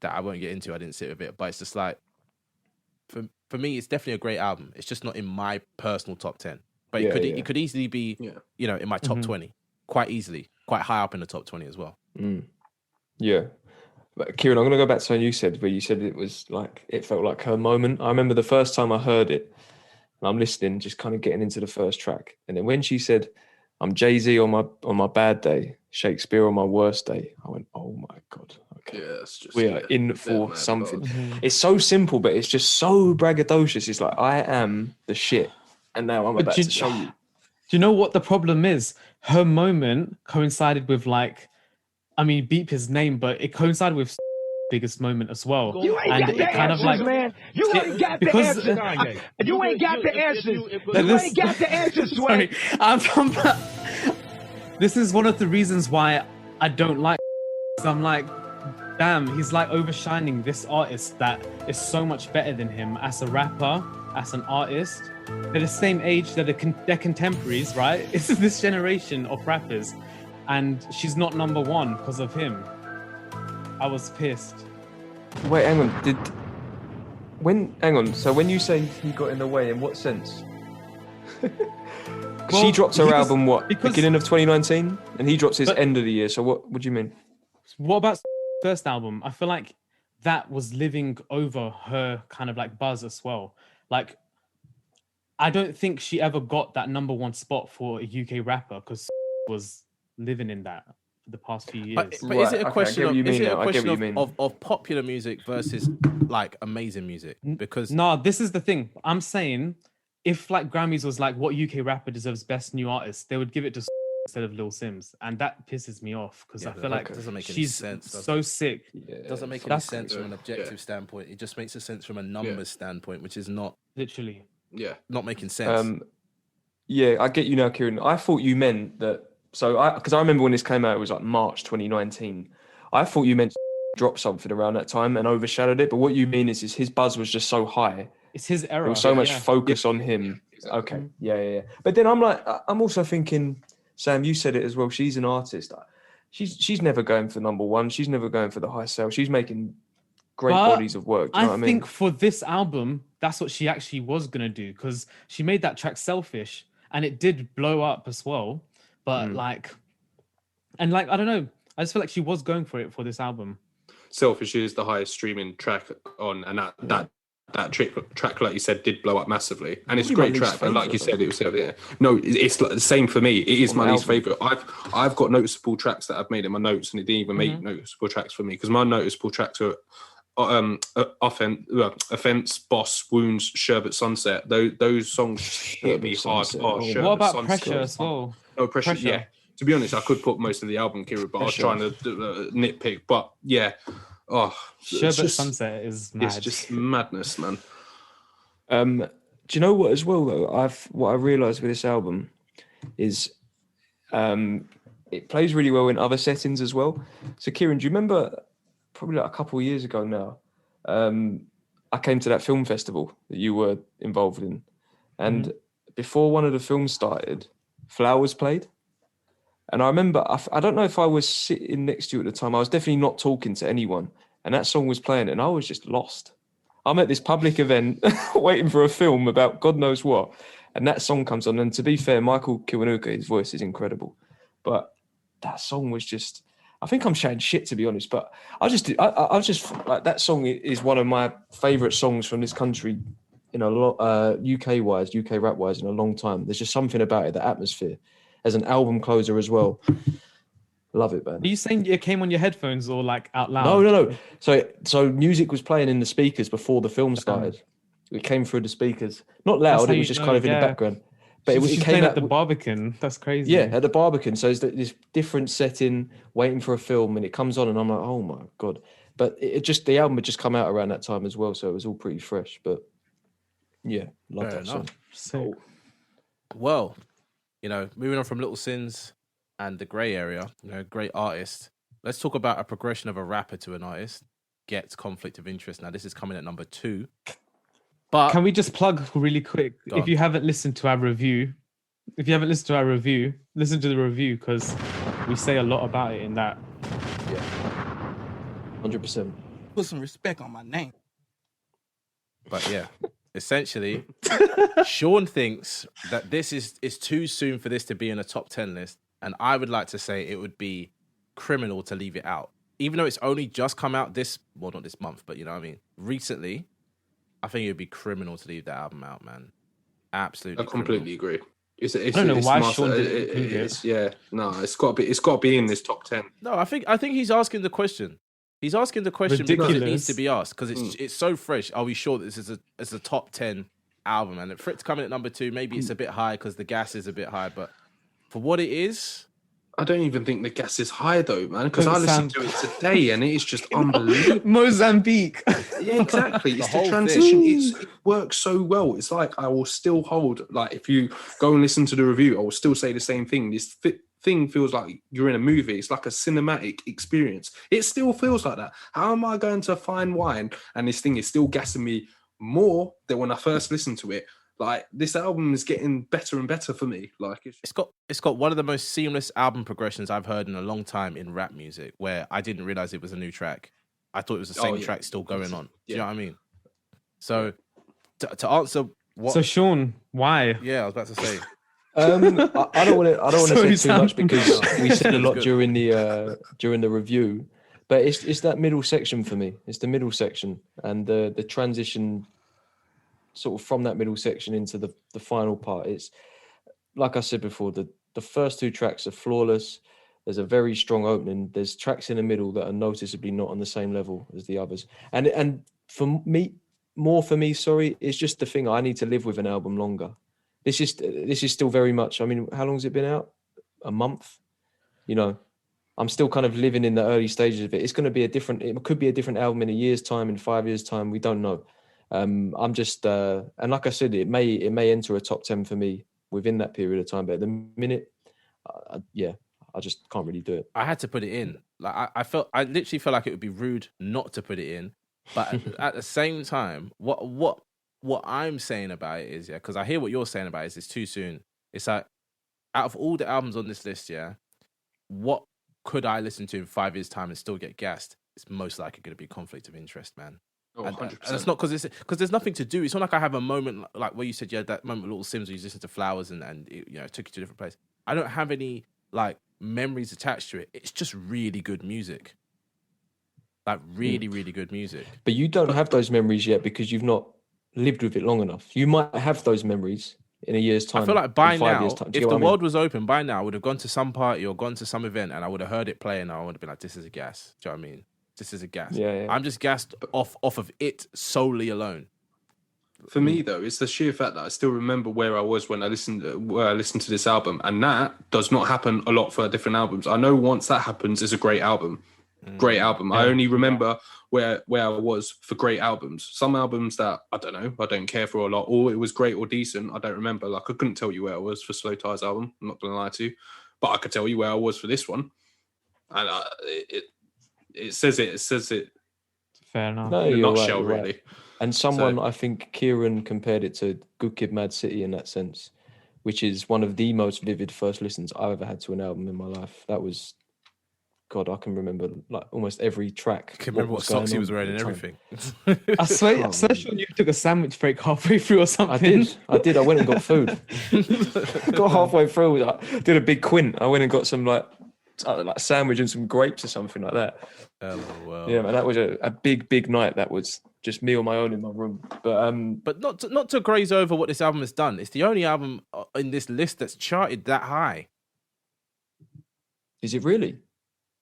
that I won't get into, I didn't sit with it. But it's just like, for me, it's definitely a great album. It's just not in my personal top 10. But it could easily be, in my top 20. Quite easily. Quite high up in the top 20 as well. Yeah. But Kieran, I'm going to go back to something you said, where you said it was like, it felt like her moment. I remember the first time I heard it, and I'm listening, just kind of getting into the first track. And then when she said, I'm Jay-Z on my bad day, Shakespeare on my worst day, I went, oh my God. Okay. Yeah, we are in for something. It's so simple, but it's just so braggadocious. It's like, I am the shit. And now I'm about to show you. Do you know what the problem is? Her moment coincided with beep his name, but it coincided with biggest moment as well. You ain't got the answers, man. You ain't got the answers. You ain't got the answers. You ain't got the answers, Sway. This is one of the reasons why I don't like. I'm like, damn, he's like overshining this artist that is so much better than him as a rapper, as an artist. They're the same age, they're contemporaries, right? It's this generation of rappers, and she's not number one because of him. I was pissed. Wait, hang on. So when you say he got in the way, in what sense? She dropped her album, beginning of 2019? And he drops his end of the year. So what do you mean? What about first album? I feel like that was living over her kind of like buzz as well. Like, I don't think she ever got that number one spot for a UK rapper because was living in that for the past few years. But is Right, it a okay, I question get what you mean now. I get what you mean. of popular music versus like amazing music? Because No, this is the thing. I'm saying if like Grammys was like what UK rapper deserves best new artist, they would give it to instead of Lil Sims, and that pisses me off because I feel like it doesn't make any she's sense. does so it? sick. It doesn't make any That's- sense from an objective standpoint. It just makes a sense from a numbers standpoint, which is not Literally. not making sense. Yeah, I get you now, Kieran. I thought you meant that. So, because I remember when this came out, it was like March 2019. I thought you meant drop something around that time and overshadowed it. But what you mean is his buzz was just so high. It's his era. There was so much yeah. focus on him. Exactly. Okay, yeah. But then I'm also thinking, Sam, you said it as well. She's an artist. She's never going for number one. She's never going for the high sale. She's making great But bodies of work. Do you know what I mean? think for this album, that's what she actually was gonna do because she made that track "Selfish" and it did blow up as well. But I don't know. I just feel like she was going for it for this album. Selfish is the highest streaming track on, and that track, like you said, did blow up massively, and it's a great track. And like you said, it was it's like the same for me. It is my least favorite. I've got noticeable tracks that I've made in my notes, and it didn't even make noticeable tracks for me because my noticeable tracks are Offense, Boss, Wounds, Sherbet, Sunset. Those songs hit me hard. What about Pressure as well? No, Pressure. Yeah. To be honest, I could put most of the album, Kira, but I was trying to nitpick. But yeah, Sherbet Sunset is mad. It's just madness, man. Do you know what as well though? What I realised with this album is it plays really well in other settings as well. So Kieran, do you remember probably like a couple of years ago now, I came to that film festival that you were involved in, and before one of the films started, Flowers played. And I remember, I don't know if I was sitting next to you at the time. I was definitely not talking to anyone. And that song was playing and I was just lost. I'm at this public event waiting for a film about God knows what. And that song comes on. And to be fair, Michael Kiwanuka, his voice is incredible. But that song was just, I think I'm chatting shit to be honest. But I was just like, that song is one of my favourite songs from this country in a lot, UK rap wise in a long time. There's just something about it, the atmosphere. As an album closer as well. Love it, man. Are you saying it came on your headphones or like out loud? No. So music was playing in the speakers before the film started. It came through the speakers. Not loud, it was just kind of in the background. But it came at the Barbican. That's crazy. Yeah, at the Barbican. So it's this different setting, waiting for a film, and it comes on and I'm like, oh my God. But the album had just come out around that time as well, so it was all pretty fresh. But yeah, love that song. So, well, moving on from Little Sins and the Grey area, great artist. Let's talk about a progression of a rapper to an artist. Gets Conflict of Interest. Now, this is coming at number 2. But can we just plug really quick? If you haven't listened to our review, listen to the review because we say a lot about it in that. Yeah, 100%. Put some respect on my name. But yeah. Essentially, Sean thinks that this is too soon for this to be in a top 10 list. And I would like to say it would be criminal to leave it out. Even though it's only just come out not this month, but recently, I think it would be criminal to leave that album out, man. Absolutely. I completely agree. I don't know why Sean didn't include it. Yeah, no, it's got to be in this top 10. No, I think he's asking the question. He's asking the question because it needs to be asked because it's so fresh. Are we sure that this is a top 10 album? And for it to come in at number 2, maybe it's a bit high because the gas is a bit high. But for what it is, I don't even think the gas is high though, man. Because I listened to it today and it is just unbelievable. Mozambique. Yeah, exactly. It's the transition. It works so well. It's like I will still hold. Like if you go and listen to the review, I will still say the same thing. This thing feels like you're in a movie. It's like a cinematic experience. It still feels like that. How am I going to find wine and this thing is still gassing me more than when I first listened to it? Like this album is getting better and better for me. Like it's got one of the most seamless album progressions I've heard in a long time in rap music, where I didn't realize it was a new track. I thought it was the same track still going on. Do you know what I mean? So to answer what? So Sean, why? Yeah, I was about to say. I don't want to say too much because we said a lot during the review. But it's that middle section for me. It's the middle section and the transition sort of from that middle section into the final part. It's like I said before, the first two tracks are flawless. There's a very strong opening. There's tracks in the middle that are noticeably not on the same level as the others. And for me, it's just the thing. I need to live with an album longer. This is still very much. I mean, how long has it been out? A month. You know, I'm still kind of living in the early stages of it. It's going to be it could be a different album in a year's time, in 5 years' time. We don't know. I'm just, and like I said, it may enter a top 10 for me within that period of time. But at the minute, I just can't really do it. I had to put it in. Like I literally felt like it would be rude not to put it in. But at the same time, what I'm saying about it is, because I hear what you're saying about it, it's too soon. It's like, out of all the albums on this list, what could I listen to in 5 years' time and still get gassed? It's most likely going to be Conflict of Interest, man. Oh, and 100%. that's not because there's nothing to do. It's not like I have a moment like where you said you had that moment with Little Sims where you listened to Flowers and it took you to a different place. I don't have any like memories attached to it. It's just really good music. Like really, really good music. But you don't have those memories yet because you've not lived with it long enough. You might have those memories in a year's time. I feel like by now, if the world was open, by now I would have gone to some party or gone to some event and I would have heard it play and I would have been like, this is a gas. Do you know what I mean? This is a gas. Yeah. I'm just gassed off of it solely alone. For me, though, it's the sheer fact that I still remember where I was when I listened to this album, and that does not happen a lot for different albums. I know once that happens, it's a great album. Great album. I only remember where I was for great albums. Some albums that I don't know, I don't care for a lot, or it was great or decent. I don't remember. Like I couldn't tell you where I was for Slow Tie's album. I'm not gonna lie to you, but I could tell you where I was for this one, and it says it. It says it. Fair enough. No, In a you're nutshell, right. really. And I think Kieran compared it to Good Kid, Mad City in that sense, which is one of the most vivid first listens I've ever had to an album in my life. That was, God, I can remember like almost every track. I can remember what socks he was wearing and everything. I swear, Sean, you took a sandwich break halfway through or something. I did. I went and got food. Got halfway through. I did a big quint. I went and got some like sandwich and some grapes or something like that. Oh, well. Yeah, man, that was a big night. That was just me on my own in my room. But not to graze over what this album has done. It's the only album in this list that's charted that high. Is it really?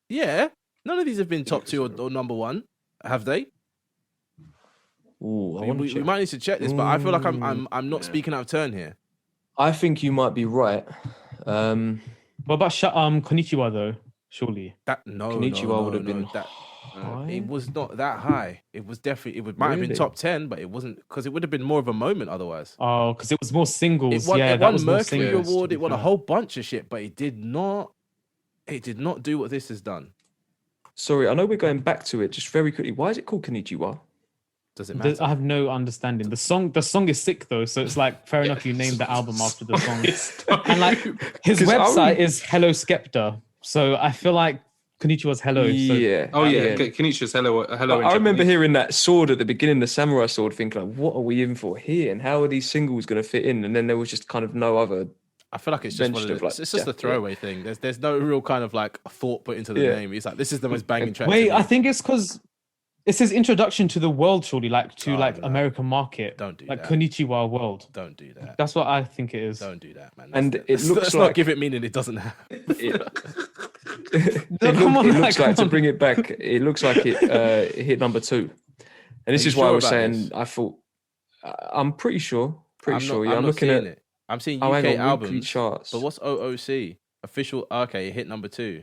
Yeah, none of these have been top two or number one, have they? Ooh, We might need to check this, but I feel like I'm not speaking out of turn here. I think you might be right. What about Konnichiwa though? Surely Konnichiwa would have been that. high? It was not that high. It was definitely. Might have been Really? top 10, but it wasn't because it would have been more of a moment otherwise. Oh, because it was more singles. It won, yeah, it that won was more Mercury singles, Award. to It be won a fair. whole bunch of shit, but it did not. It did not do what this has done. Sorry, I know we're going back to it just very quickly. Why is it called Konnichiwa? Does it matter? I have no understanding. The song is sick though, so it's like fair enough. You named the album after the song, and like his 'Cause website is Hello Skepta, so I feel like Konnichiwa's hello. So Yeah. Oh yeah, Kenichi's hello. I remember hearing that sword at the beginning, the samurai sword, thinking like, what are we in for here? And how are these singles going to fit in? And then there was just kind of no other. I feel like it's just one of mention of, the, like, it's just a throwaway thing. There's no real kind of like thought put into the Yeah. name. It's like this is the most banging track. wait, to me. I think it's because it's his introduction to the world, surely, like to Oh, like no. American market. Don't do like that. Konnichiwa world. Don't do that. That's what I think it is. Don't do that, man. And it looks let's like- not give it meaning it doesn't have. Come on, it like, looks like come to on. bring it back. It looks like it hit number 2, and this you is why I sure was about saying. this? I thought I'm pretty sure. I'm Yeah, not I'm looking seeing at. it. I'm seeing Oh, UK hang on, weekly albums. charts. But what's OOC? Official. Okay, it hit number 2.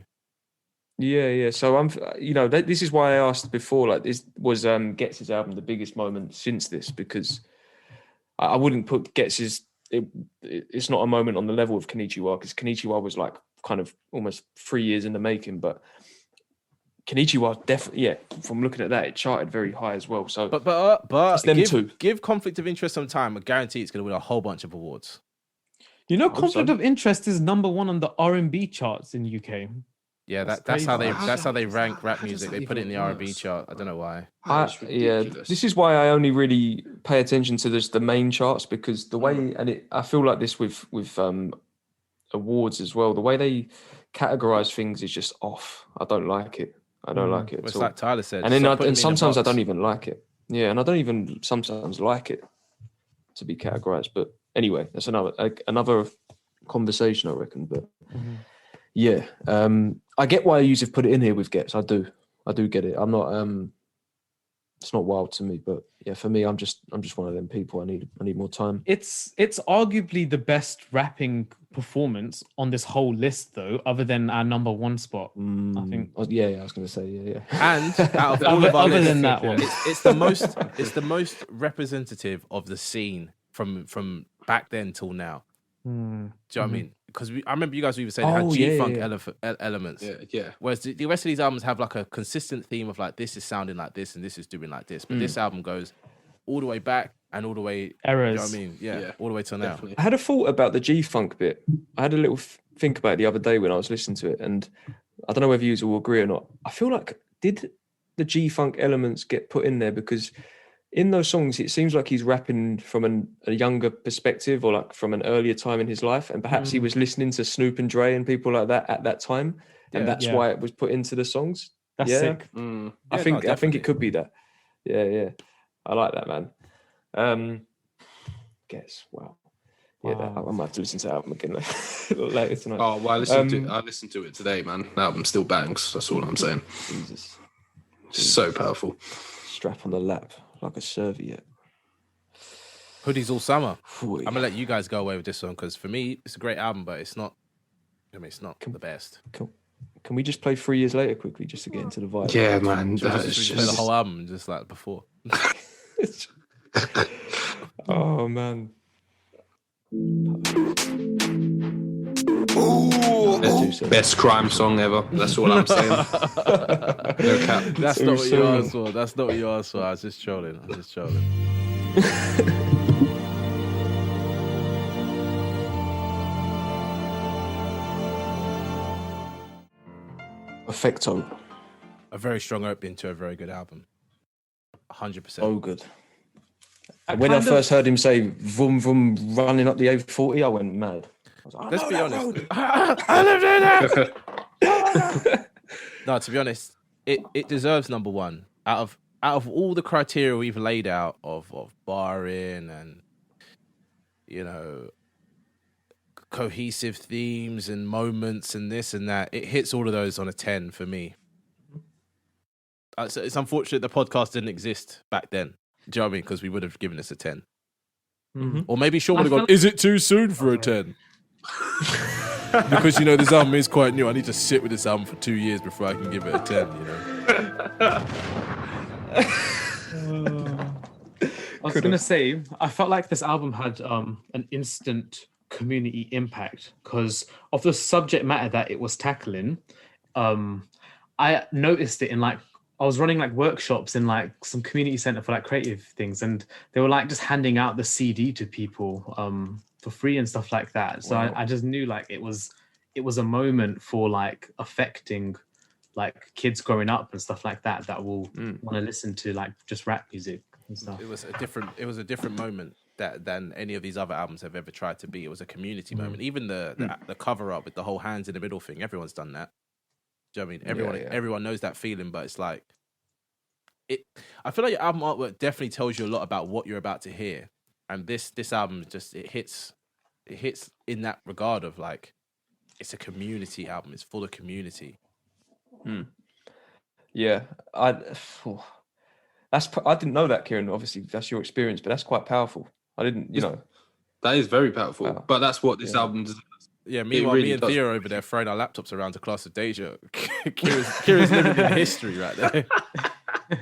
Yeah. So I'm, this is why I asked before. Like, this was Gets' album the biggest moment since this, because I wouldn't put Gets'. It's not a moment on the level of Konnichiwa, because Konnichiwa was like kind of almost 3 years in the making. But Konnichiwa definitely, from looking at that, it charted very high as well. So, But It's them two. give Conflict of Interest some time. I guarantee it's going to win a whole bunch of awards. You know, hope Conflict so. of Interest is number 1 on the R&B charts in UK. Yeah, That's that's how they crazy. that's how they rank How rap does music. that They put it in the even R&B work? chart. I don't know why. That's ridiculous. this is why I only really pay attention to the main charts, because the way, and I feel like this with awards as well, the way they categorize things is just off. I don't like it. I don't like it Well, at it's all. like Tyler said. And then stop putting and me in a sometimes I box. don't even like it. Yeah, and I don't even sometimes like it to be categorized. But anyway, that's another conversation, I reckon. But yeah, I get why you've put it in here with Gets. I do get it. I'm not. It's not wild to me, but yeah, for me, I'm just one of them people. I need more time. It's arguably the best rapping performance on this whole list, though, other than our number one spot. I think. Yeah, I was going to say yeah. And out of all of our Other lists, than that one. it's the most representative of the scene from back then till now. Do you know what I mean? Because I remember you guys were even saying it had G-funk elements. Yeah. Whereas the rest of these albums have like a consistent theme of like this is sounding like this and this is doing like this. But this album goes all the way back and all the way. Errors. You know what I mean? Yeah, all the way till now. Definitely. I had a thought about the G-funk bit. I had a little think about it the other day when I was listening to it, and I don't know whether you will agree or not. I feel like did the G-funk elements get put in there because in those songs it seems like he's rapping from a younger perspective or like from an earlier time in his life, and perhaps he was listening to Snoop and Dre and people like that at that time, and that's why it was put into the songs. That's sick. I think it could be that. Yeah. I like that, man. Guess wow. Yeah, I might have to listen to the album again later tonight. Oh well, I listened to it today, man. The album still bangs. That's all I'm saying. Jesus. So powerful. Strap on the lap like a serviette. Hoodies all summer. Ooh, I'm gonna let you guys go away with this one because for me it's a great album, but it's not. I mean, it's not the best. Can we just play 3 years later quickly just to get into the vibe? Yeah, man. Just play the whole album just like before. Oh man. Best crime song ever. That's all I'm saying. No cap. That's not what you asked for. That's not what you asked for. I was just trolling. Effecto. A very strong opening to a very good album. 100%. Oh, good. When I first heard him say "vroom vroom" running up the A40, I went mad. I was like, Let's be honest. I lived in it. No, to be honest, it deserves number one. Out of all the criteria we've laid out of barring and cohesive themes and moments and this and that, it hits all of those on a 10 for me. It's unfortunate the podcast didn't exist back then. Do you know what I mean? Because we would have given this a 10. Or maybe Sean would have gone, is it too soon for a 10? Because, this album is quite new. I need to sit with this album for 2 years before I can give it a 10, I was going to say, I felt like this album had an instant community impact because of the subject matter that it was tackling. I noticed it in I was running workshops in some community center for creative things, and they were just handing out the CD to people for free and stuff like that. So I just knew it was a moment for affecting kids growing up and stuff like that will want to listen to just rap music and stuff. It was a different moment than any of these other albums have ever tried to be. It was a community moment. Even the cover up with the whole hands in the middle thing, everyone's done that. Do you know what I mean? Everyone knows that feeling, but it's I feel like your album artwork definitely tells you a lot about what you're about to hear. And this album just it hits in that regard of it's a community album. It's full of community. Yeah, I didn't know that, Kieran. Obviously, that's your experience, but that's quite powerful. I didn't, That is very powerful. Wow. But that's what this album does. Yeah, meanwhile, me and Theo over there throwing our laptops around to class of Deja. Kira's living in history right there.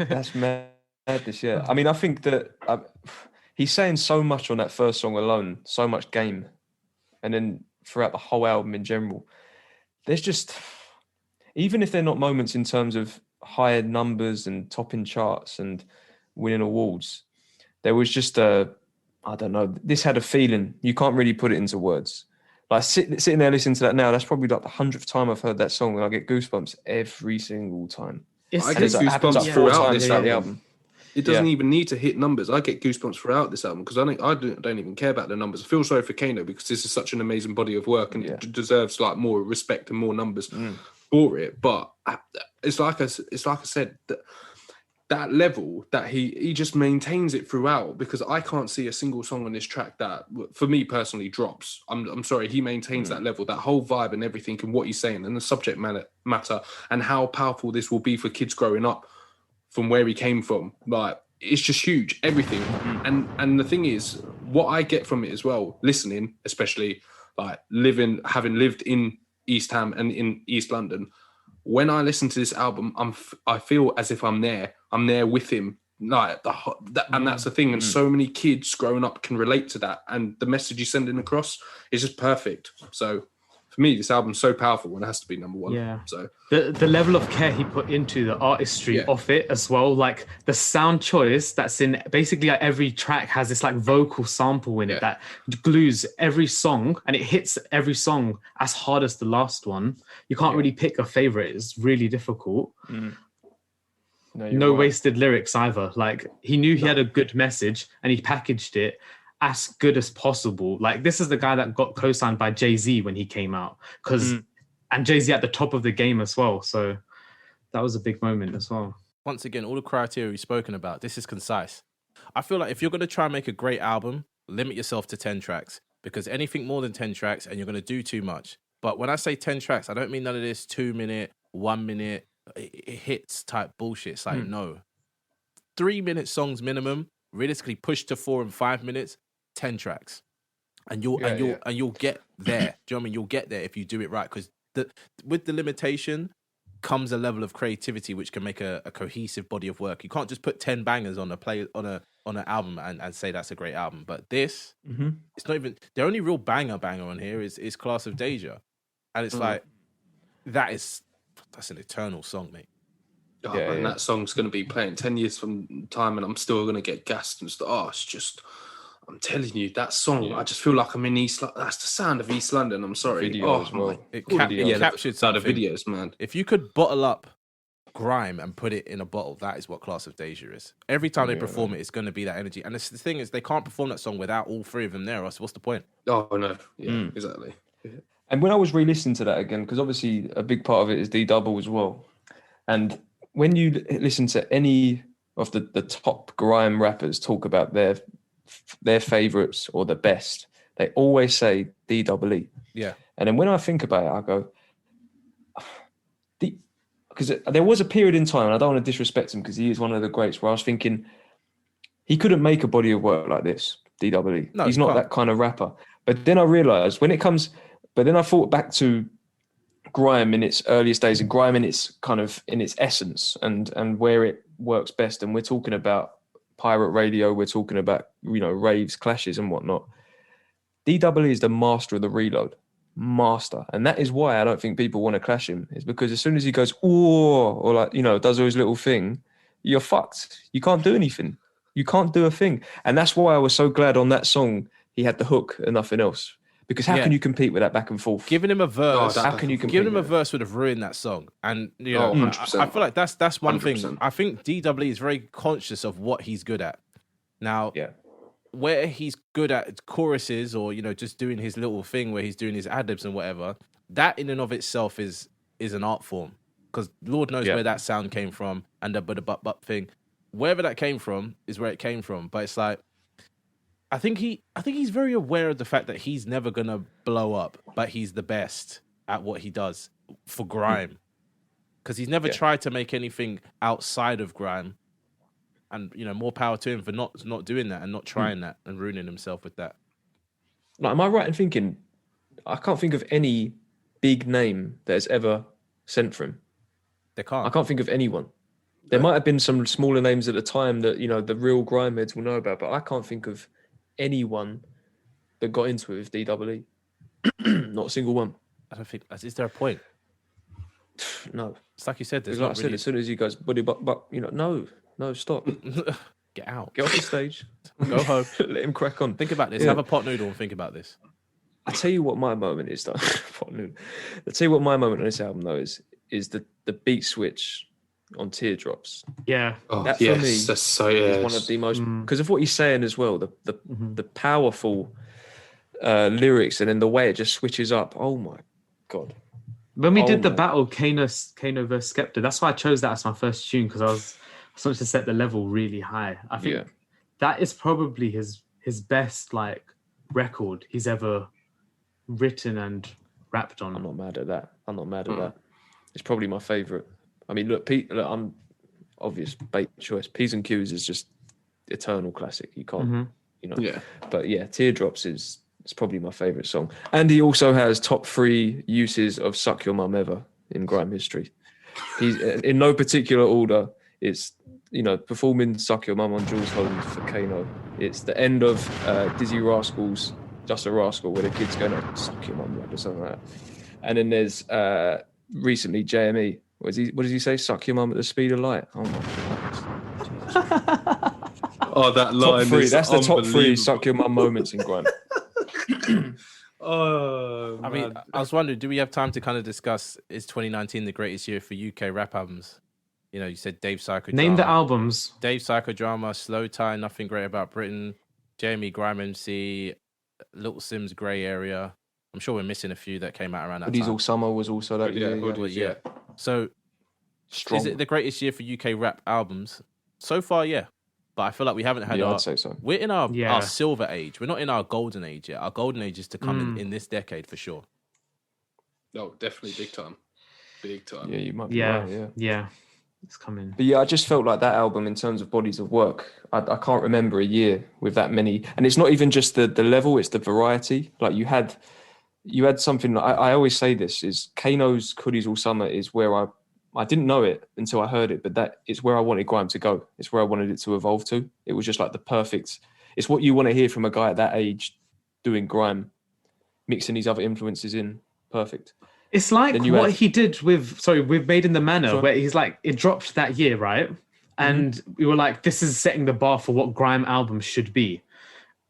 That's madness, yeah. I mean, I think that he's saying so much on that first song alone, so much game. And then throughout the whole album in general, there's just, even if they're not moments in terms of higher numbers and topping charts and winning awards, there was just I don't know, this had a feeling. You can't really put it into words. Sitting there listening to that now, that's probably the 100th time I've heard that song, and I get goosebumps every single time. I get goosebumps throughout this album. It doesn't Yeah. even need to hit numbers. I get goosebumps throughout this album because I don't even care about the numbers. I feel sorry for Kano because this is such an amazing body of work and it deserves more respect and more numbers. explore it. But it's like I said, that level that he just maintains it throughout, because I can't see a single song on this track that, for me personally, drops. I'm sorry, he maintains that level, that whole vibe and everything, and what he's saying and the subject matter and how powerful this will be for kids growing up from where he came from. Like, it's just huge, everything. And the thing is, what I get from it as well, listening, especially like having lived in East Ham and in East London, when I listen to this album, I feel as if I'm there with him. Like and that's the thing. And so many kids growing up can relate to that. And the message he's sending across is just perfect. So for me, this album's so powerful and it has to be number one. Yeah. So the level of care he put into the artistry of it as well, like the sound choice that's in basically like every track has this like vocal sample in it that glues every song, and it hits every song as hard as the last one. You can't really pick a favorite. It's really difficult. No wasted lyrics either. Like, he knew he had a good message and he packaged it as good as possible. Like, this is the guy that got co-signed by Jay-Z when he came out, and Jay-Z at the top of the game as well. So that was a big moment as well. Once again, all the criteria we've spoken about, this is concise. I feel like if you're going to try and make a great album, limit yourself to 10 tracks, because anything more than 10 tracks and you're going to do too much. But when I say 10 tracks, I don't mean none of this 2 minute, 1 minute, it hits type bullshit. It's like, no. 3 minute songs minimum, realistically pushed to 4 and 5 minutes, 10 tracks. And you'll get there. Do you know what I mean? You'll get there if you do it right. Because with the limitation comes a level of creativity which can make a cohesive body of work. You can't just put 10 bangers on an album and say that's a great album. But this, it's not even, the only real banger on here is Class of Deja. And it's like, that's an eternal song, mate. And that song's going to be playing 10 years from time, and I'm still going to get gassed and stuff. Oh, it's just, I'm telling you, that song, I just feel like I'm in East London. That's the sound of East London. I'm sorry. It captured something. The videos, man. If you could bottle up grime and put it in a bottle, that is what Class of Deja is. Every time they perform it, it's going to be that energy. And the thing is, they can't perform that song without all three of them there. So what's the point? Oh, no. Yeah, exactly. And when I was re-listening to that again, because obviously a big part of it is D-Double as well. And when you listen to any of the top grime rappers talk about their favorites or the best, they always say D-Double-E. Yeah. And then when I think about it, I go, because there was a period in time, and I don't want to disrespect him because he is one of the greats, where I was thinking he couldn't make a body of work like this, D-Double-E. No, he's not that kind of rapper. But then I realized but then I thought back to grime in its earliest days and grime in its essence and where it works best. And we're talking about pirate radio, we're talking about, raves, clashes and whatnot. D-Double-E is the master of the reload. Master. And that is why I don't think people want to clash him, is because as soon as he goes, or like, does his little thing, you're fucked. You can't do anything. You can't do a thing. And that's why I was so glad on that song he had the hook and nothing else. Because how can you compete with that back and forth? Giving him a verse, how can you compete? Giving him a verse would have ruined that song. And I feel like that's one 100%. Thing. I think D-Double-E is very conscious of what he's good at. Now, where he's good at choruses or just doing his little thing where he's doing his ad-libs and whatever, that in and of itself is an art form. Because Lord knows where that sound came from, and the but thing, wherever that came from is where it came from. But it's like, I think he's very aware of the fact that he's never gonna blow up, but he's the best at what he does for grime, because he's never tried to make anything outside of grime, and more power to him for not doing that and not trying that and ruining himself with that. Like, am I right in thinking I can't think of any big name that has ever sent for him? They can't. I can't think of anyone. There might have been some smaller names at the time that the real grime heads will know about, but I can't think of anyone that got into it with D-Double-E. Not a single one. I don't think. Is there a point? No. It's like you said. Like I said, as soon as he goes, buddy, but no, stop. Get out. Get off the stage. Go home. Let him crack on. Think about this. Have a pot noodle and think about this. I tell you what my moment is, though. Pot noodle. I tell you what my moment on this album, though, is the beat switch on Teardrops. Yeah. That for me that's so, is one of the most, because of what he's saying as well, the powerful lyrics, and then the way it just switches up. Oh my God. When we did the Oh. battle, Kano versus Skepta, that's why I chose that as my first tune, because I wanted to set the level really high. I think that is probably his best like record he's ever written and rapped on. I'm not mad at that. It's probably my favourite. I mean, look, I'm obvious bait choice. P's and Q's is just eternal classic. You can't, Yeah. But yeah, Teardrops is probably my favourite song. And he also has top 3 uses of "Suck Your Mum" ever in grime history. He's in no particular order. It's performing "Suck Your Mum" on Jules Holland for Kano. It's the end of Dizzy Rascal's "Just a Rascal," where the kid's going to suck your mum or something like that. And then there's recently JME. What does he say? Suck your mum at the speed of light. Oh my god. Oh, that line. Top 3. Is That's the top 3 unbelievable. suck your mum moments in grime. Oh, I mean, I was wondering, do we have time to kind of discuss, is 2019 the greatest year for UK rap albums? You know, you said Dave Psychodrama. Name the albums. Dave Psychodrama, Slow Tie, Nothing Great About Britain, Jamie Grime MC, Little Sims Grey Area. I'm sure we're missing a few that came out around that Hoodies time. All Summer was also that year. Hoodies, Yeah. So, Strong. is it the greatest year for UK rap albums? So far, yeah. But I feel like we haven't had I'd say so. We're in our silver age. We're not in our golden age yet. Our golden age is to come in this decade for sure. No, definitely big time. Big time. Yeah, you might be right, Yeah. It's coming. But yeah, I just felt like that album, in terms of bodies of work, I can't remember a year with that many. And it's not even just the level, it's the variety. Like you had something, I always say this, is Kano's Hoodies All Summer is where I didn't know it until I heard it, but that it's where I wanted grime to go. It's where I wanted it to evolve to. It was just like the perfect, it's what you want to hear from a guy at that age doing grime, mixing these other influences in. Perfect. It's like what he did with Made in the Manor, where he's like, it dropped that year, right? And we were like, this is setting the bar for what grime albums should be.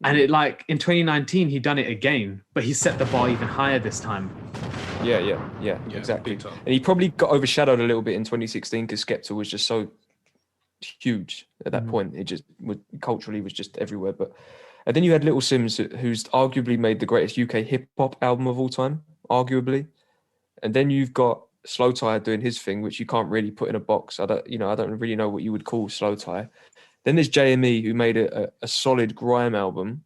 And it like in 2019, he done it again, but he set the bar even higher this time. Yeah, exactly. big time. And he probably got overshadowed a little bit in 2016 because Skepta was just so huge at that point. It just culturally was just everywhere. But and then you had Little Sims, who's arguably made the greatest UK hip hop album of all time, arguably. And then you've got Slow Tie doing his thing, which you can't really put in a box. I don't really know what you would call Slow Tie. Then there's JME, who made a solid grime album.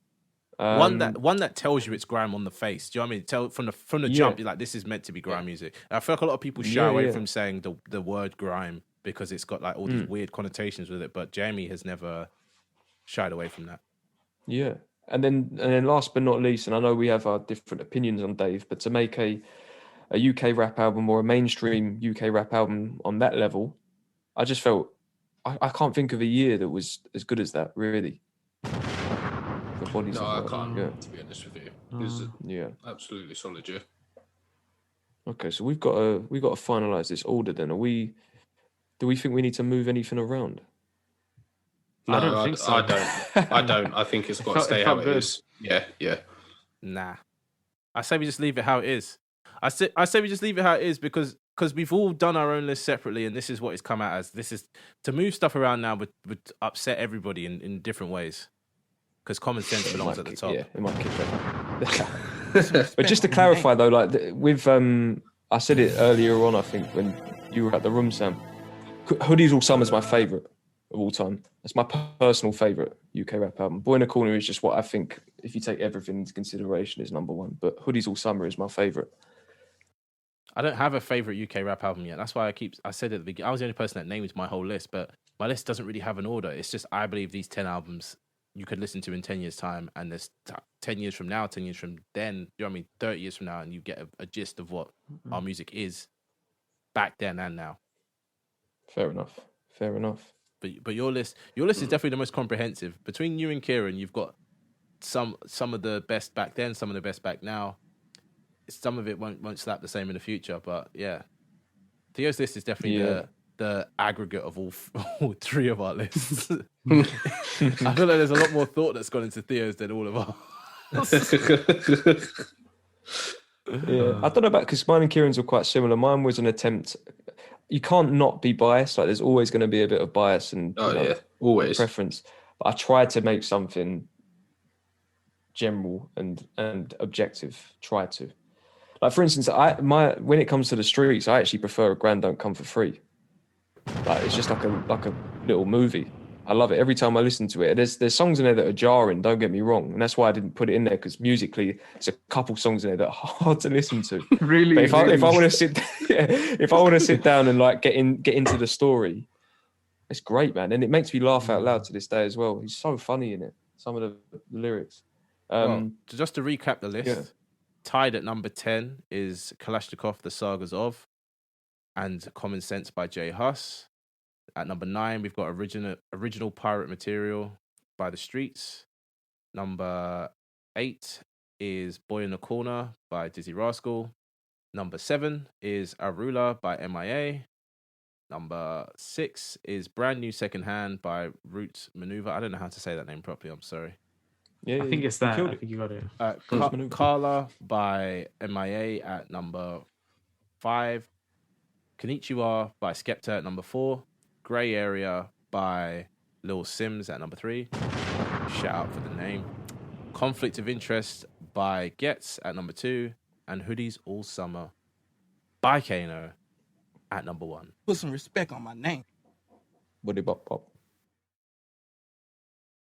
One that tells you it's grime on the face. Do you know what I mean? Tell from the jump, you're like, this is meant to be grime music. And I feel like a lot of people shy away from saying the word grime because it's got like all these weird connotations with it. But Jamie has never shied away from that. Yeah, and then last but not least, and I know we have our different opinions on Dave, but to make a UK rap album or a mainstream UK rap album on that level, I just felt I can't think of a year that was as good as that, really. The bodies No, of I work, can't, to be honest with you. It was absolutely solid year. Okay, so we've got to finalize this order then. Do we think we need to move anything around? No, I don't think so. I don't. I think it's got to stay how it is. Yeah. Nah, I say we just leave it how it is. I say we just leave it how it is because we've all done our own list separately, and this is what it's come out as. This is to move stuff around now would upset everybody in different ways. Because common sense belongs at the top. Yeah, it might kick that. But just to clarify though, like with I said it earlier on, I think when you were at the room, Sam. Hoodies All Summer is my favourite of all time. It's my personal favourite UK rap album. Boy in a Corner is just what I think, if you take everything into consideration, is number one. But Hoodies All Summer is my favourite. I don't have a favourite UK rap album yet. That's why I said at the beginning, I was the only person that named my whole list, but my list doesn't really have an order. It's just, I believe these 10 albums you could listen to in 10 years' time, and there's 10 years from now, 10 years from then, you know what I mean, 30 years from now, and you get a gist of what our music is back then and now. Fair enough. But your list is definitely the most comprehensive. Between you and Kieran, you've got some of the best back then, some of the best back now. Some of it won't slap the same in the future, but yeah, Theo's list is definitely the aggregate of all three of our lists. I feel like there's a lot more thought that's gone into Theo's than all of ours. Yeah, I don't know about, because mine and Kieran's were quite similar. Mine was an attempt. You can't not be biased. Like there's always going to be a bit of bias and always preference. But I tried to make something general and objective. Try to. Like for instance, when it comes to the streets, I actually prefer A Grand Don't Come for Free. Like it's just like a little movie. I love it every time I listen to it. There's songs in there that are jarring. Don't get me wrong, and that's why I didn't put it in there, because musically, there's a couple songs in there that are hard to listen to. Really, but if I want to sit, if I want to sit down and like get into the story, it's great, man, and it makes me laugh out loud to this day as well. He's so funny in it. Some of the lyrics. Well, just to recap the list, tied at number 10 is Kalashnikov, The Sagas of, and Common Sense by J Hus. At number 9, we've got original Pirate Material by The Streets. Number 8 is Boy in the Corner by Dizzy Rascal. Number 7 is Arula by MIA. Number 6 is Brand New Second Hand by Roots Maneuver. I don't know how to say that name properly. I'm sorry. Yeah, I think it's that. I think you got it. Carla by MIA at number 5. Konnichiwa by Skepta at number 4. Grey Area by Lil Sims at number 3. Shout out for the name. Conflict of Interest by Gets at number 2. And Hoodies All Summer by Kano at number 1. Put some respect on my name. Woody Bop Bop.